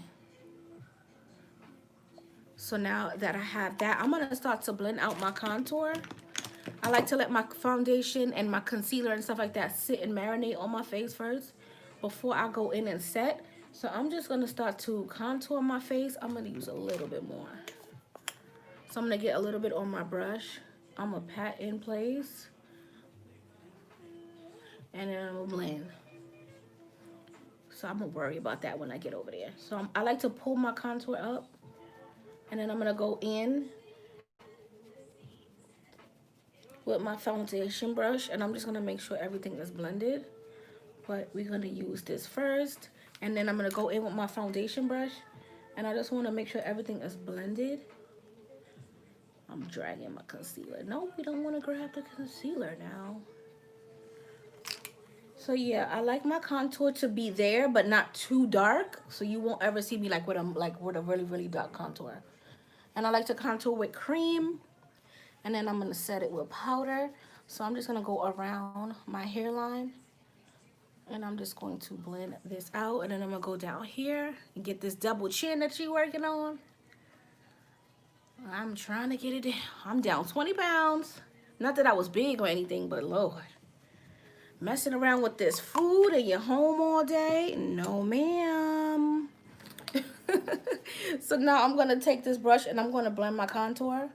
So now that I have that, I'm gonna start to blend out my contour. I like to let my foundation and my concealer and stuff like that sit and marinate on my face first before I go in and set. So I'm just gonna start to contour my face. I'm gonna use a little bit more. So I'm gonna get a little bit on my brush. I'm gonna pat in place. And then I'm gonna blend. So I'm gonna worry about that when I get over there. So I like to pull my contour up. And then I'm gonna go in with my foundation brush, and I'm just gonna make sure everything is blended. But we're gonna use this first, and then I'm gonna go in with my foundation brush, and I just wanna make sure everything is blended. I'm dragging my concealer. No, we don't wanna grab the concealer now. So yeah, I like my contour to be there, but not too dark, so you won't ever see me with a really, really dark contour. And I like to contour with cream. And then I'm going to set it with powder. So I'm just going to go around my hairline. And I'm just going to blend this out. And then I'm going to go down here and get this double chin that you're working on. I'm trying to get it down. I'm down 20 pounds. Not that I was big or anything, but Lord. Messing around with this food and you're home all day? No, ma'am. So now I'm going to take this brush and I'm going to blend my contour.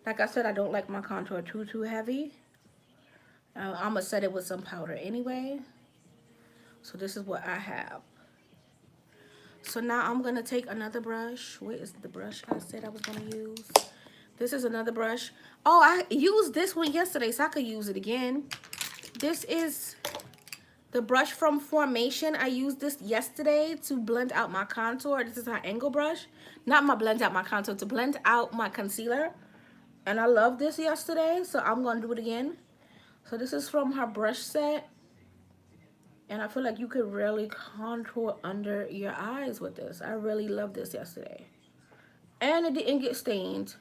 Like I said, I don't like my contour too heavy. I'm going to set it with some powder anyway. So this is what I have. So now I'm going to take another brush. Where is the brush I said I was going to use? This is another brush. Oh, I used this one yesterday, so I could use it again. This is the brush from Formation. I used this yesterday to blend out my contour. This is our angle brush. Not my blend out my contour, to blend out my concealer. And I love this yesterday, so I'm going to do it again. So this is from her brush set. And I feel like you could really contour under your eyes with this. I really loved this yesterday. And it didn't get stained.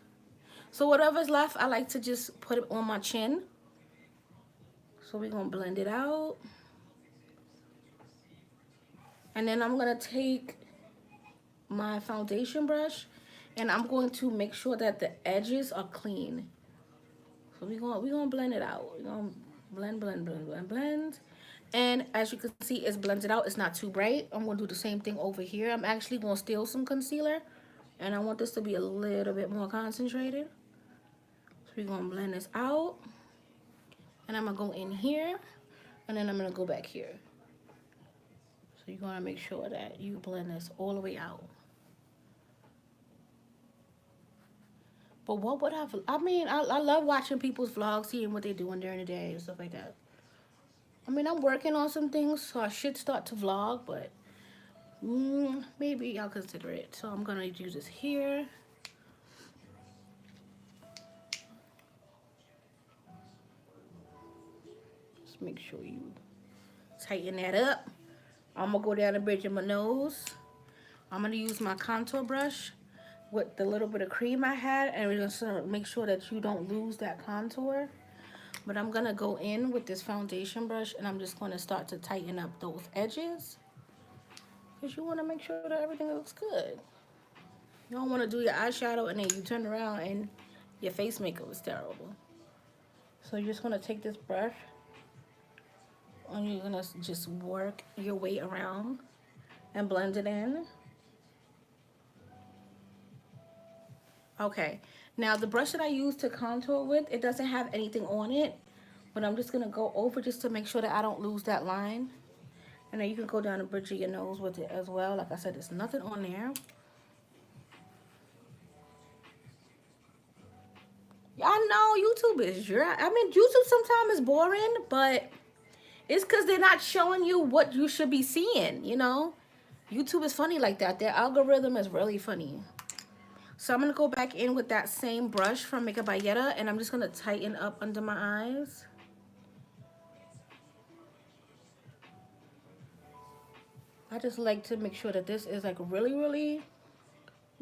So whatever's left, I like to just put it on my chin. So we're gonna blend it out. And then I'm gonna take my foundation brush and I'm going to make sure that the edges are clean. So we're gonna blend it out. We're gonna blend. And as you can see, it's blended out. It's not too bright. I'm gonna do the same thing over here. I'm actually gonna steal some concealer and I want this to be a little bit more concentrated. So we're gonna blend this out. And I'm gonna go in here and then I'm gonna go back here. So you're gonna make sure that you blend this all the way out. But what would I mean, I love watching people's vlogs, seeing what they're doing during the day and stuff like that. I mean, I'm working on some things, so I should start to vlog, but maybe I'll consider it. So I'm gonna do this here. Just make sure you tighten that up. I'm gonna go down the bridge of my nose. I'm gonna use my contour brush with the little bit of cream I had, and we're gonna make sure that you don't lose that contour. But I'm gonna go in with this foundation brush and I'm just gonna start to tighten up those edges, because you wanna make sure that everything looks good. You don't wanna do your eyeshadow and then you turn around and your face makeup was terrible. So you're just gonna take this brush and you're gonna just work your way around and blend it in. Okay, now the brush that I use to contour with, it doesn't have anything on it, but I'm just gonna go over just to make sure that I don't lose that line. And then you can go down the bridge of your nose with it as well. Like I said, there's nothing on there. I know YouTube is dry. I mean, YouTube sometimes is boring, but it's because they're not showing you what you should be seeing, you know? YouTube is funny like that. Their algorithm is really funny. So I'm going to go back in with that same brush from Makeup by Yetta, and I'm just going to tighten up under my eyes. I just like to make sure that this is like really, really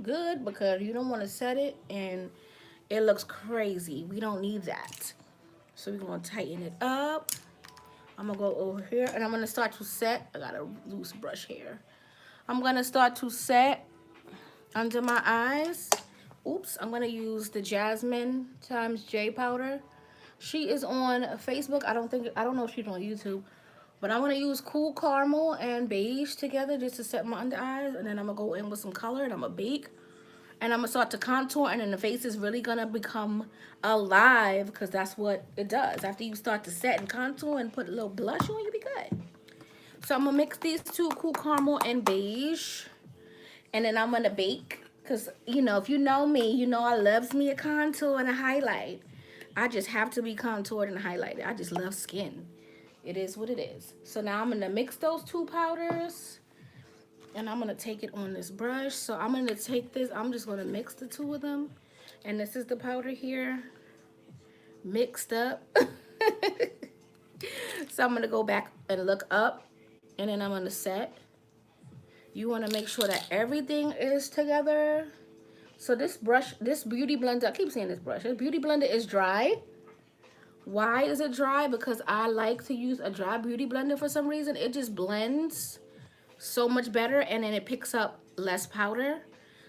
good, because you don't want to set it and it looks crazy. We don't need that. So we're going to tighten it up. I'm going to go over here and I'm going to start to set. I got a loose brush here. I'm going to start to set under my eyes. Oops, I'm going to use the Jasmine times J powder. She is on Facebook. I don't know if she's on YouTube. But I'm going to use Cool Caramel and Beige together just to set my under eyes. And then I'm going to go in with some color and I'm going to bake. And I'm going to start to contour, and then the face is really going to become alive, because that's what it does. After you start to set and contour and put a little blush on, you'll be good. So I'm going to mix these two, Cool Caramel and Beige. And then I'm going to bake, because, you know, if you know me, you know I loves me a contour and a highlight. I just have to be contoured and highlighted. I just love skin. It is what it is. So now I'm going to mix those two powders. And I'm going to take it on this brush. So I'm going to take this. I'm just going to mix the two of them. And this is the powder here. Mixed up. So I'm going to go back and look up. And then I'm going to set. You want to make sure that everything is together. So this brush, this Beauty Blender, I keep saying this brush. This Beauty Blender is dry. Why is it dry? Because I like to use a dry Beauty Blender for some reason. It just blends so much better, and then it picks up less powder.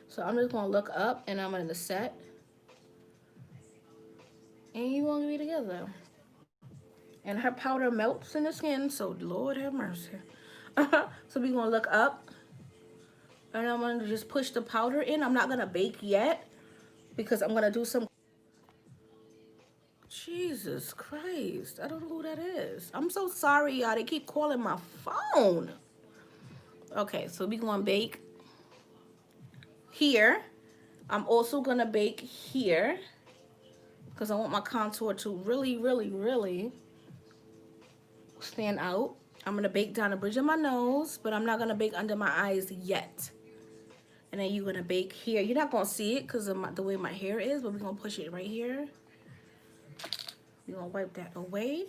So I'm just gonna look up and I'm gonna set, and you want to be together. And her powder melts in the skin, so Lord have mercy. So we're gonna look up, and I'm gonna just push the powder in. I'm not gonna bake yet because I'm gonna do some. Jesus Christ, I don't know who that is. I'm so sorry, y'all. They keep calling my phone. Okay, so we're gonna bake here. I'm also gonna bake here because I want my contour to really, really, really stand out. I'm gonna bake down the bridge of my nose, but I'm not gonna bake under my eyes yet. And then you're gonna bake here. You're not gonna see it because of the way my hair is, but we're gonna push it right here. We're gonna wipe that away.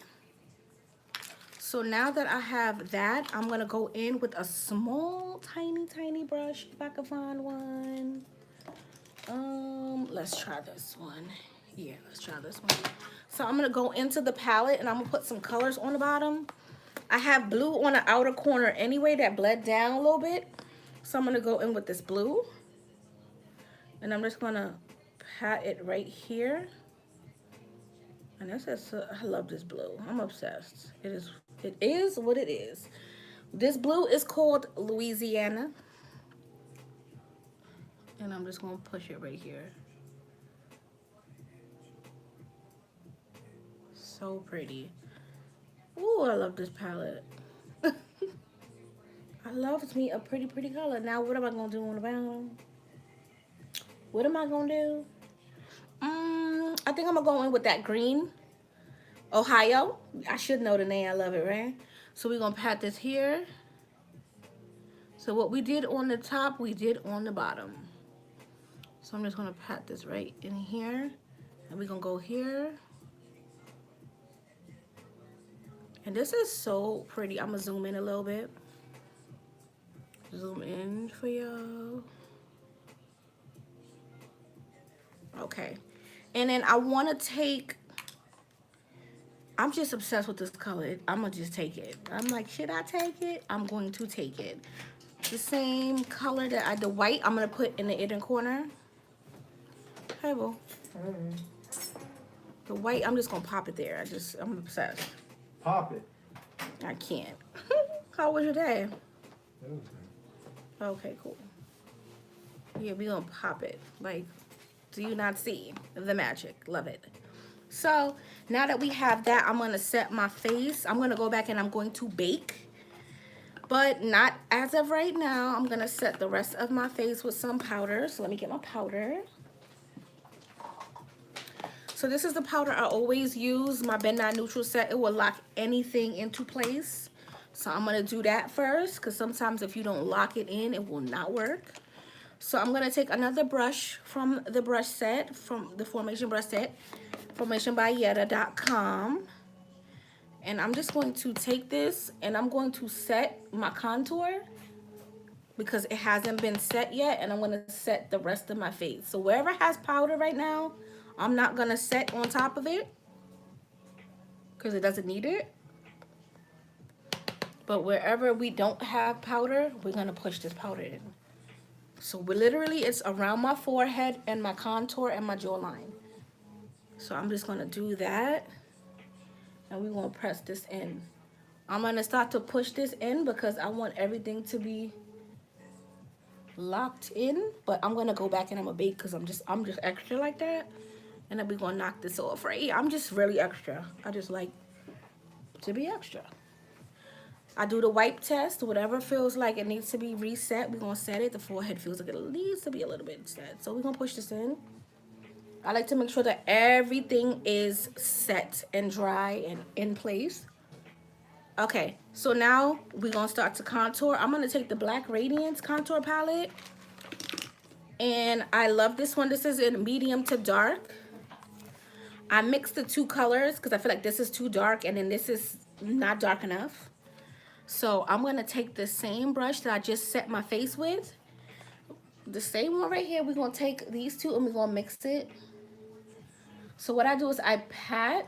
So now that I have that, I'm gonna go in with a small, tiny brush, if I can find one. Let's try this one. Yeah, let's try this one. So I'm gonna go into the palette and I'm gonna put some colors on the bottom. I have blue on the outer corner anyway that bled down a little bit. So I'm gonna go in with this blue. And I'm just gonna pat it right here. And this is, I love this blue. I'm obsessed. It is what it is. This blue is called Louisiana. And I'm just gonna push it right here. So pretty. Ooh, I love this palette. I love me a pretty, pretty color. Now, what am I gonna do on the bottom? What am I gonna do? I think I'm gonna go in with that green. Ohio. I should know the name. I love it, right? So we're gonna pat this here. So what we did on the top, we did on the bottom. So I'm just gonna pat this right in here. And we're gonna go here. And this is so pretty. I'm gonna zoom in a little bit. Zoom in for y'all. Okay. And then I wanna take, I'm just obsessed with this color. I'm gonna just take it. I'm like, should I take it? I'm going to take it. The same color that the white, I'm gonna put in the inner corner. Hey, boo. The white, I'm just gonna pop it there. I'm obsessed. Pop it. I can't. How was your day? That was good. Okay, cool. Yeah, we gonna pop it. Like, do you not see the magic? Love it. So now that we have that, I'm gonna set my face. I'm gonna go back and I'm going to bake, but not as of right now. I'm gonna set the rest of my face with some powder. So let me get my powder. So this is the powder I always use, my Ben Nye Neutral Set. It will lock anything into place. So I'm gonna do that first, because sometimes if you don't lock it in, it will not work. So I'm gonna take another brush from the brush set, from the Formation brush set, formationbyetta.com. And I'm just going to take this and I'm going to set my contour because it hasn't been set yet, and I'm gonna set the rest of my face. So wherever has powder right now, I'm not gonna set on top of it because it doesn't need it. But wherever we don't have powder, we're gonna push this powder in. So it's around my forehead and my contour and my jawline. So I'm just gonna do that. And we're gonna press this in. I'm gonna start to push this in because I want everything to be locked in. But I'm gonna go back and I'm gonna bake because I'm just extra like that. And then we're gonna knock this off right here. I'm just really extra. I just like to be extra. I do the wipe test. Whatever feels like it needs to be reset, we're gonna set it. The forehead feels like it needs to be a little bit set. So we're gonna push this in. I like to make sure that everything is set and dry and in place. Okay, so now we're gonna start to contour. I'm gonna take the Black Radiance contour palette. And I love this one. This is in medium to dark. I mixed the two colors because I feel like this is too dark and then this is not dark enough. So I'm gonna take the same brush that I just set my face with. The same one right here. We're gonna take these two and we're gonna mix it. So what I do is I pat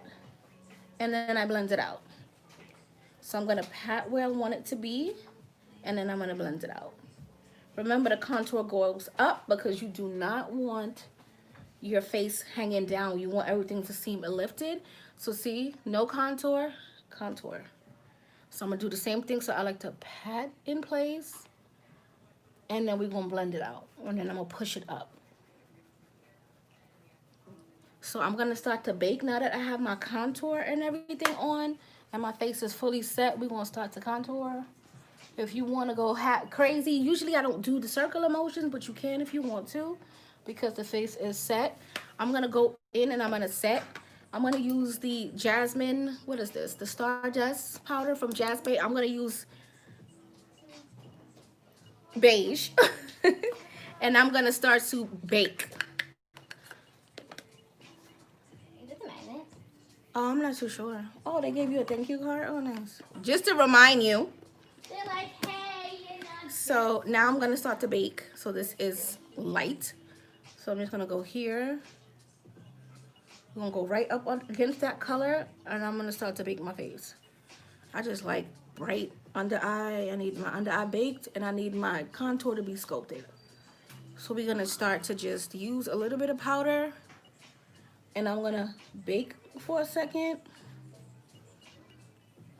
and then I blend it out. So I'm gonna pat where I want it to be and then I'm gonna blend it out. Remember, the contour goes up because you do not want your face hanging down. You want everything to seem lifted. So see, no contour, contour. So I'm gonna do the same thing. So I like to pat in place and then we're gonna blend it out and then I'm gonna push it up. So I'm gonna start to bake now that I have my contour and everything on and my face is fully set. We're gonna start to contour. If you wanna go crazy, usually I don't do the circular motions, but you can if you want to because the face is set. I'm gonna go in and I'm gonna set. I'm gonna use the Jasmine, what is this? The Stardust powder from Jasmine. I'm gonna use beige. And I'm gonna start to bake. Oh, I'm not too sure. Oh, they gave you a thank you card? Oh, nice. Just to remind you. They're like, hey, you're not. So now I'm gonna start to bake. So this is light. So I'm just gonna go here. I'm gonna go right up against that color, and I'm gonna start to bake my face. I just like bright under eye. I need my under eye baked, and I need my contour to be sculpted. So we're gonna start to just use a little bit of powder, and I'm gonna bake for a second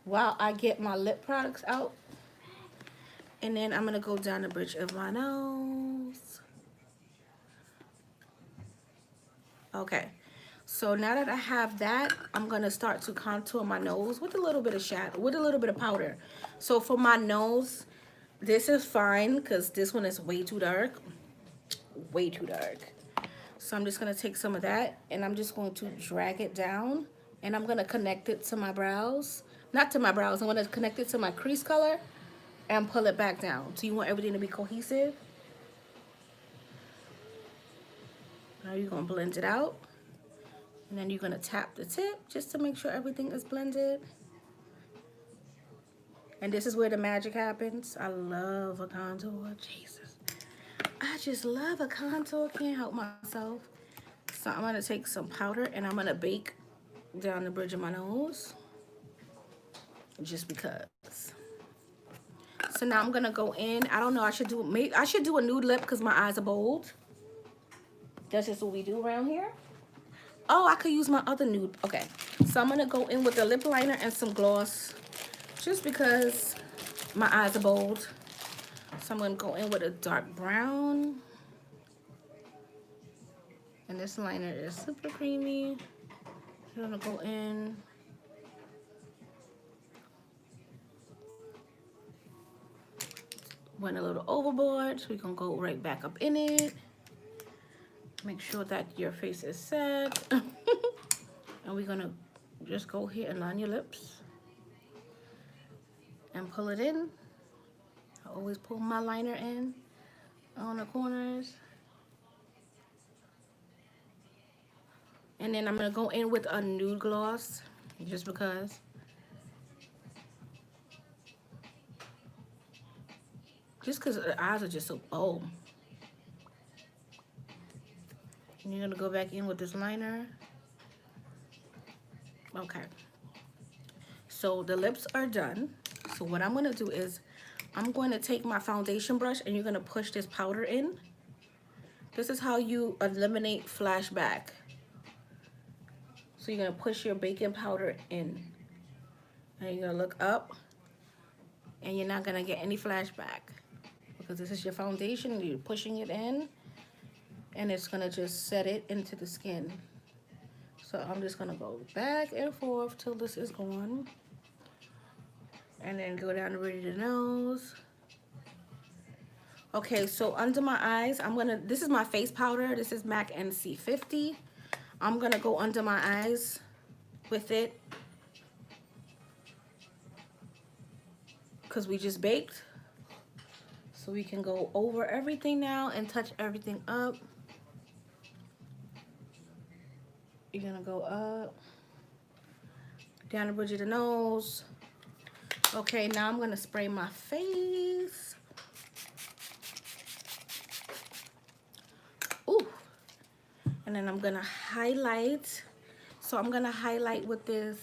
while I get my lip products out. And then I'm gonna go down the bridge of my nose. Okay, so now that I have that, I'm gonna start to contour my nose with a little bit of shadow, with a little bit of powder. So for my nose, this is fine because this one is way too dark. Way too dark. So I'm just gonna take some of that and I'm just going to drag it down, and I'm gonna connect it to my brows. Not to my brows, I'm gonna connect it to my crease color and pull it back down. So you want everything to be cohesive. Now you're gonna blend it out. And then you're gonna tap the tip just to make sure everything is blended. And this is where the magic happens. I love a contour, Jesus. I just love a contour, can't help myself. So I'm gonna take some powder and I'm gonna bake down the bridge of my nose. Just because. So now I'm gonna go in. I don't know, I should do a nude lip because my eyes are bold. That's just what we do around here. Oh, I could use my other nude. Okay, so I'm gonna go in with a lip liner and some gloss just because my eyes are bold. So I'm gonna go in with a dark brown. And this liner is super creamy. I'm gonna go in. Went a little overboard, so we're gonna go right back up in it. Make sure that your face is set. And we're gonna just go here and line your lips and pull it in. I always pull my liner in on the corners. And then I'm gonna go in with a nude gloss, just because. Just because the eyes are just so bold. And you're gonna go back in with this liner. Okay. So the lips are done. So what I'm gonna do is, I'm going to take my foundation brush and you're gonna push this powder in. This is how you eliminate flashback. So you're gonna push your baking powder in. And you're gonna look up and you're not gonna get any flashback. Because this is your foundation, you're pushing it in and it's gonna just set it into the skin. So I'm just gonna go back and forth till this is gone. And then go down the bridge of the nose. Okay, so under my eyes, this is my face powder. This is MAC NC50. I'm gonna go under my eyes with it. Because we just baked. So we can go over everything now and touch everything up. You're gonna go up, down the bridge of the nose. Okay, now I'm gonna spray my face. Ooh. And then I'm gonna highlight. So I'm gonna highlight with this.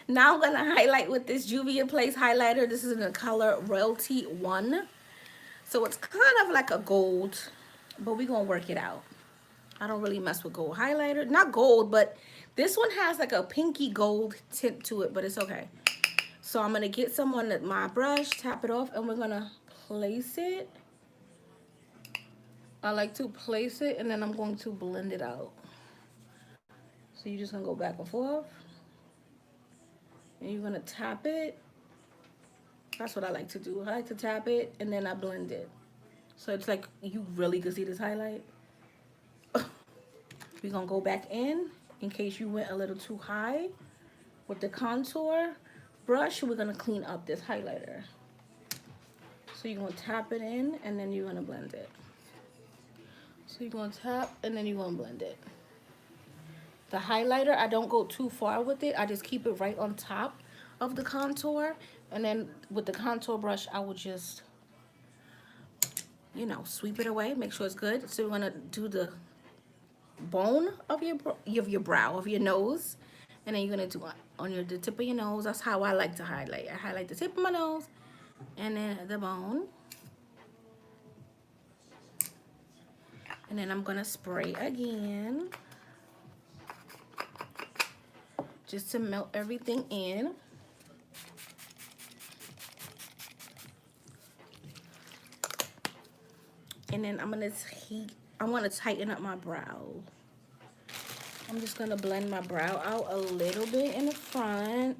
Now I'm gonna highlight with this Juvia's Place highlighter. This is in the color Royalty 1. So it's kind of like a gold, but we're gonna work it out. I don't really mess with gold highlighter. Not gold, but this one has like a pinky gold tint to it, but it's okay. So I'm gonna get some on my brush, tap it off, and we're gonna place it. I like to place it, and then I'm going to blend it out. So you're just gonna go back and forth. And you're gonna tap it. That's what I like to do. I like to tap it, and then I blend it. So it's like you really can see this highlight. We're gonna go back in case you went a little too high. With the contour brush, we're gonna clean up this highlighter. So you're gonna tap it in and then you're gonna blend it. So you're gonna tap and then you're gonna blend it. The highlighter, I don't go too far with it. I just keep it right on top of the contour. And then with the contour brush, I will just you know, sweep it away, make sure it's good. So we're gonna do the bone of your brow, of your nose, and then you're gonna do on the tip of your nose. That's how I like to highlight. I highlight the tip of my nose, and then the bone, and then I'm gonna spray again, just to melt everything in. And then I want to tighten up my brow. I'm just going to blend my brow out a little bit in the front,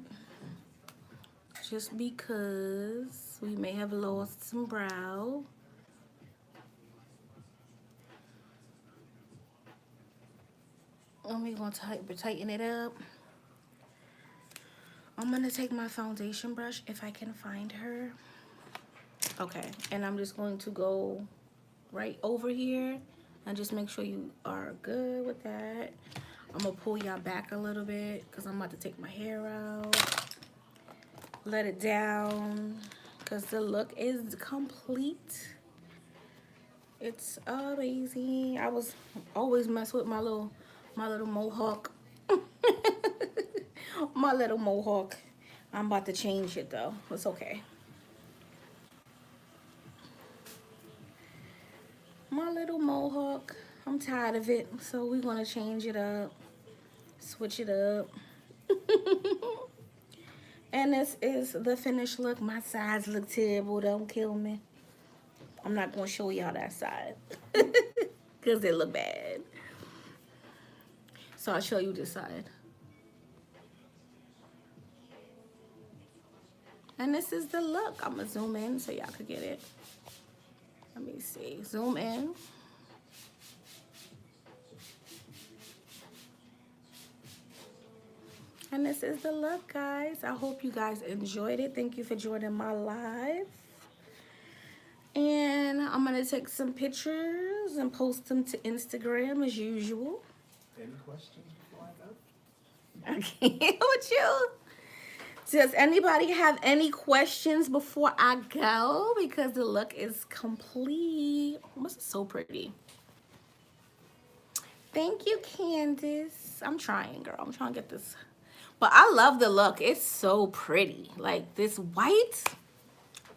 just because we may have lost some brow. And we're going to tighten it up. I'm going to take my foundation brush, if I can find her. Okay, and I'm just going to go right over here and just make sure you are good with that. I'm gonna pull y'all back a little bit because I'm about to take my hair out, let it down, because the look is complete. It's amazing. I was always mess with my little mohawk. My little mohawk. I'm about to change it though. It's okay. My little mohawk, I'm tired of it, so we're gonna change it up, switch it up. And this is the finished look. My sides look terrible, don't kill me. I'm not gonna show y'all that side because they look bad, so I'll show you this side. And this is the look. I'm gonna zoom in so y'all could get it. Let me see, zoom in. And this is the look, guys. I hope you guys enjoyed it. Thank you for joining my live. And I'm gonna take some pictures and post them to Instagram as usual. Any questions before I go? I can't with you. Does anybody have any questions before I go? Because the look is complete. Oh, this is so pretty. Thank you, Candace. I'm trying, girl. I'm trying to get this. But I love the look. It's so pretty. Like this white,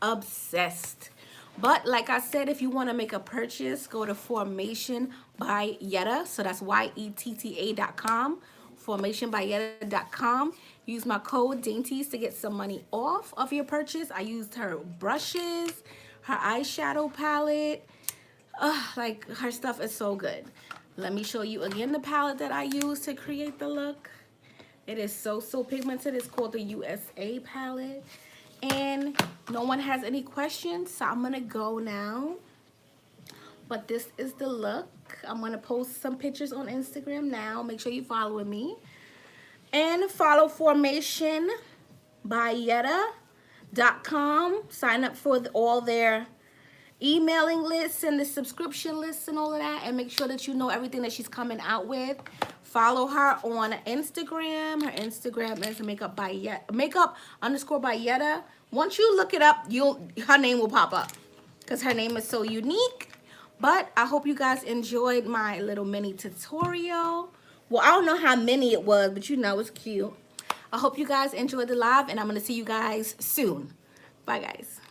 obsessed. But like I said, if you want to make a purchase, go to Formation by Yetta. So that's YETTA.com. FormationByYetta.com. Use my code Dainties to get some money off of your purchase. I used her brushes, her eyeshadow palette. Like her stuff is so good. Let me show you again the palette that I used to create the look. It is so pigmented. It's called the USA palette. And no one has any questions, so I'm gonna go now. But this is the look. I'm gonna post some pictures on Instagram now. Make sure you follow me. And follow Formation by Yetta.com. Sign up for all their emailing lists and the subscription lists and all of that. And make sure that you know everything that she's coming out with. Follow her on Instagram. Her Instagram is makeup _ by Yetta. Once you look it up, her name will pop up because her name is so unique. But I hope you guys enjoyed my little mini tutorial. Well, I don't know how many it was, but you know it's cute. I hope you guys enjoyed the live, and I'm going to see you guys soon. Bye, guys.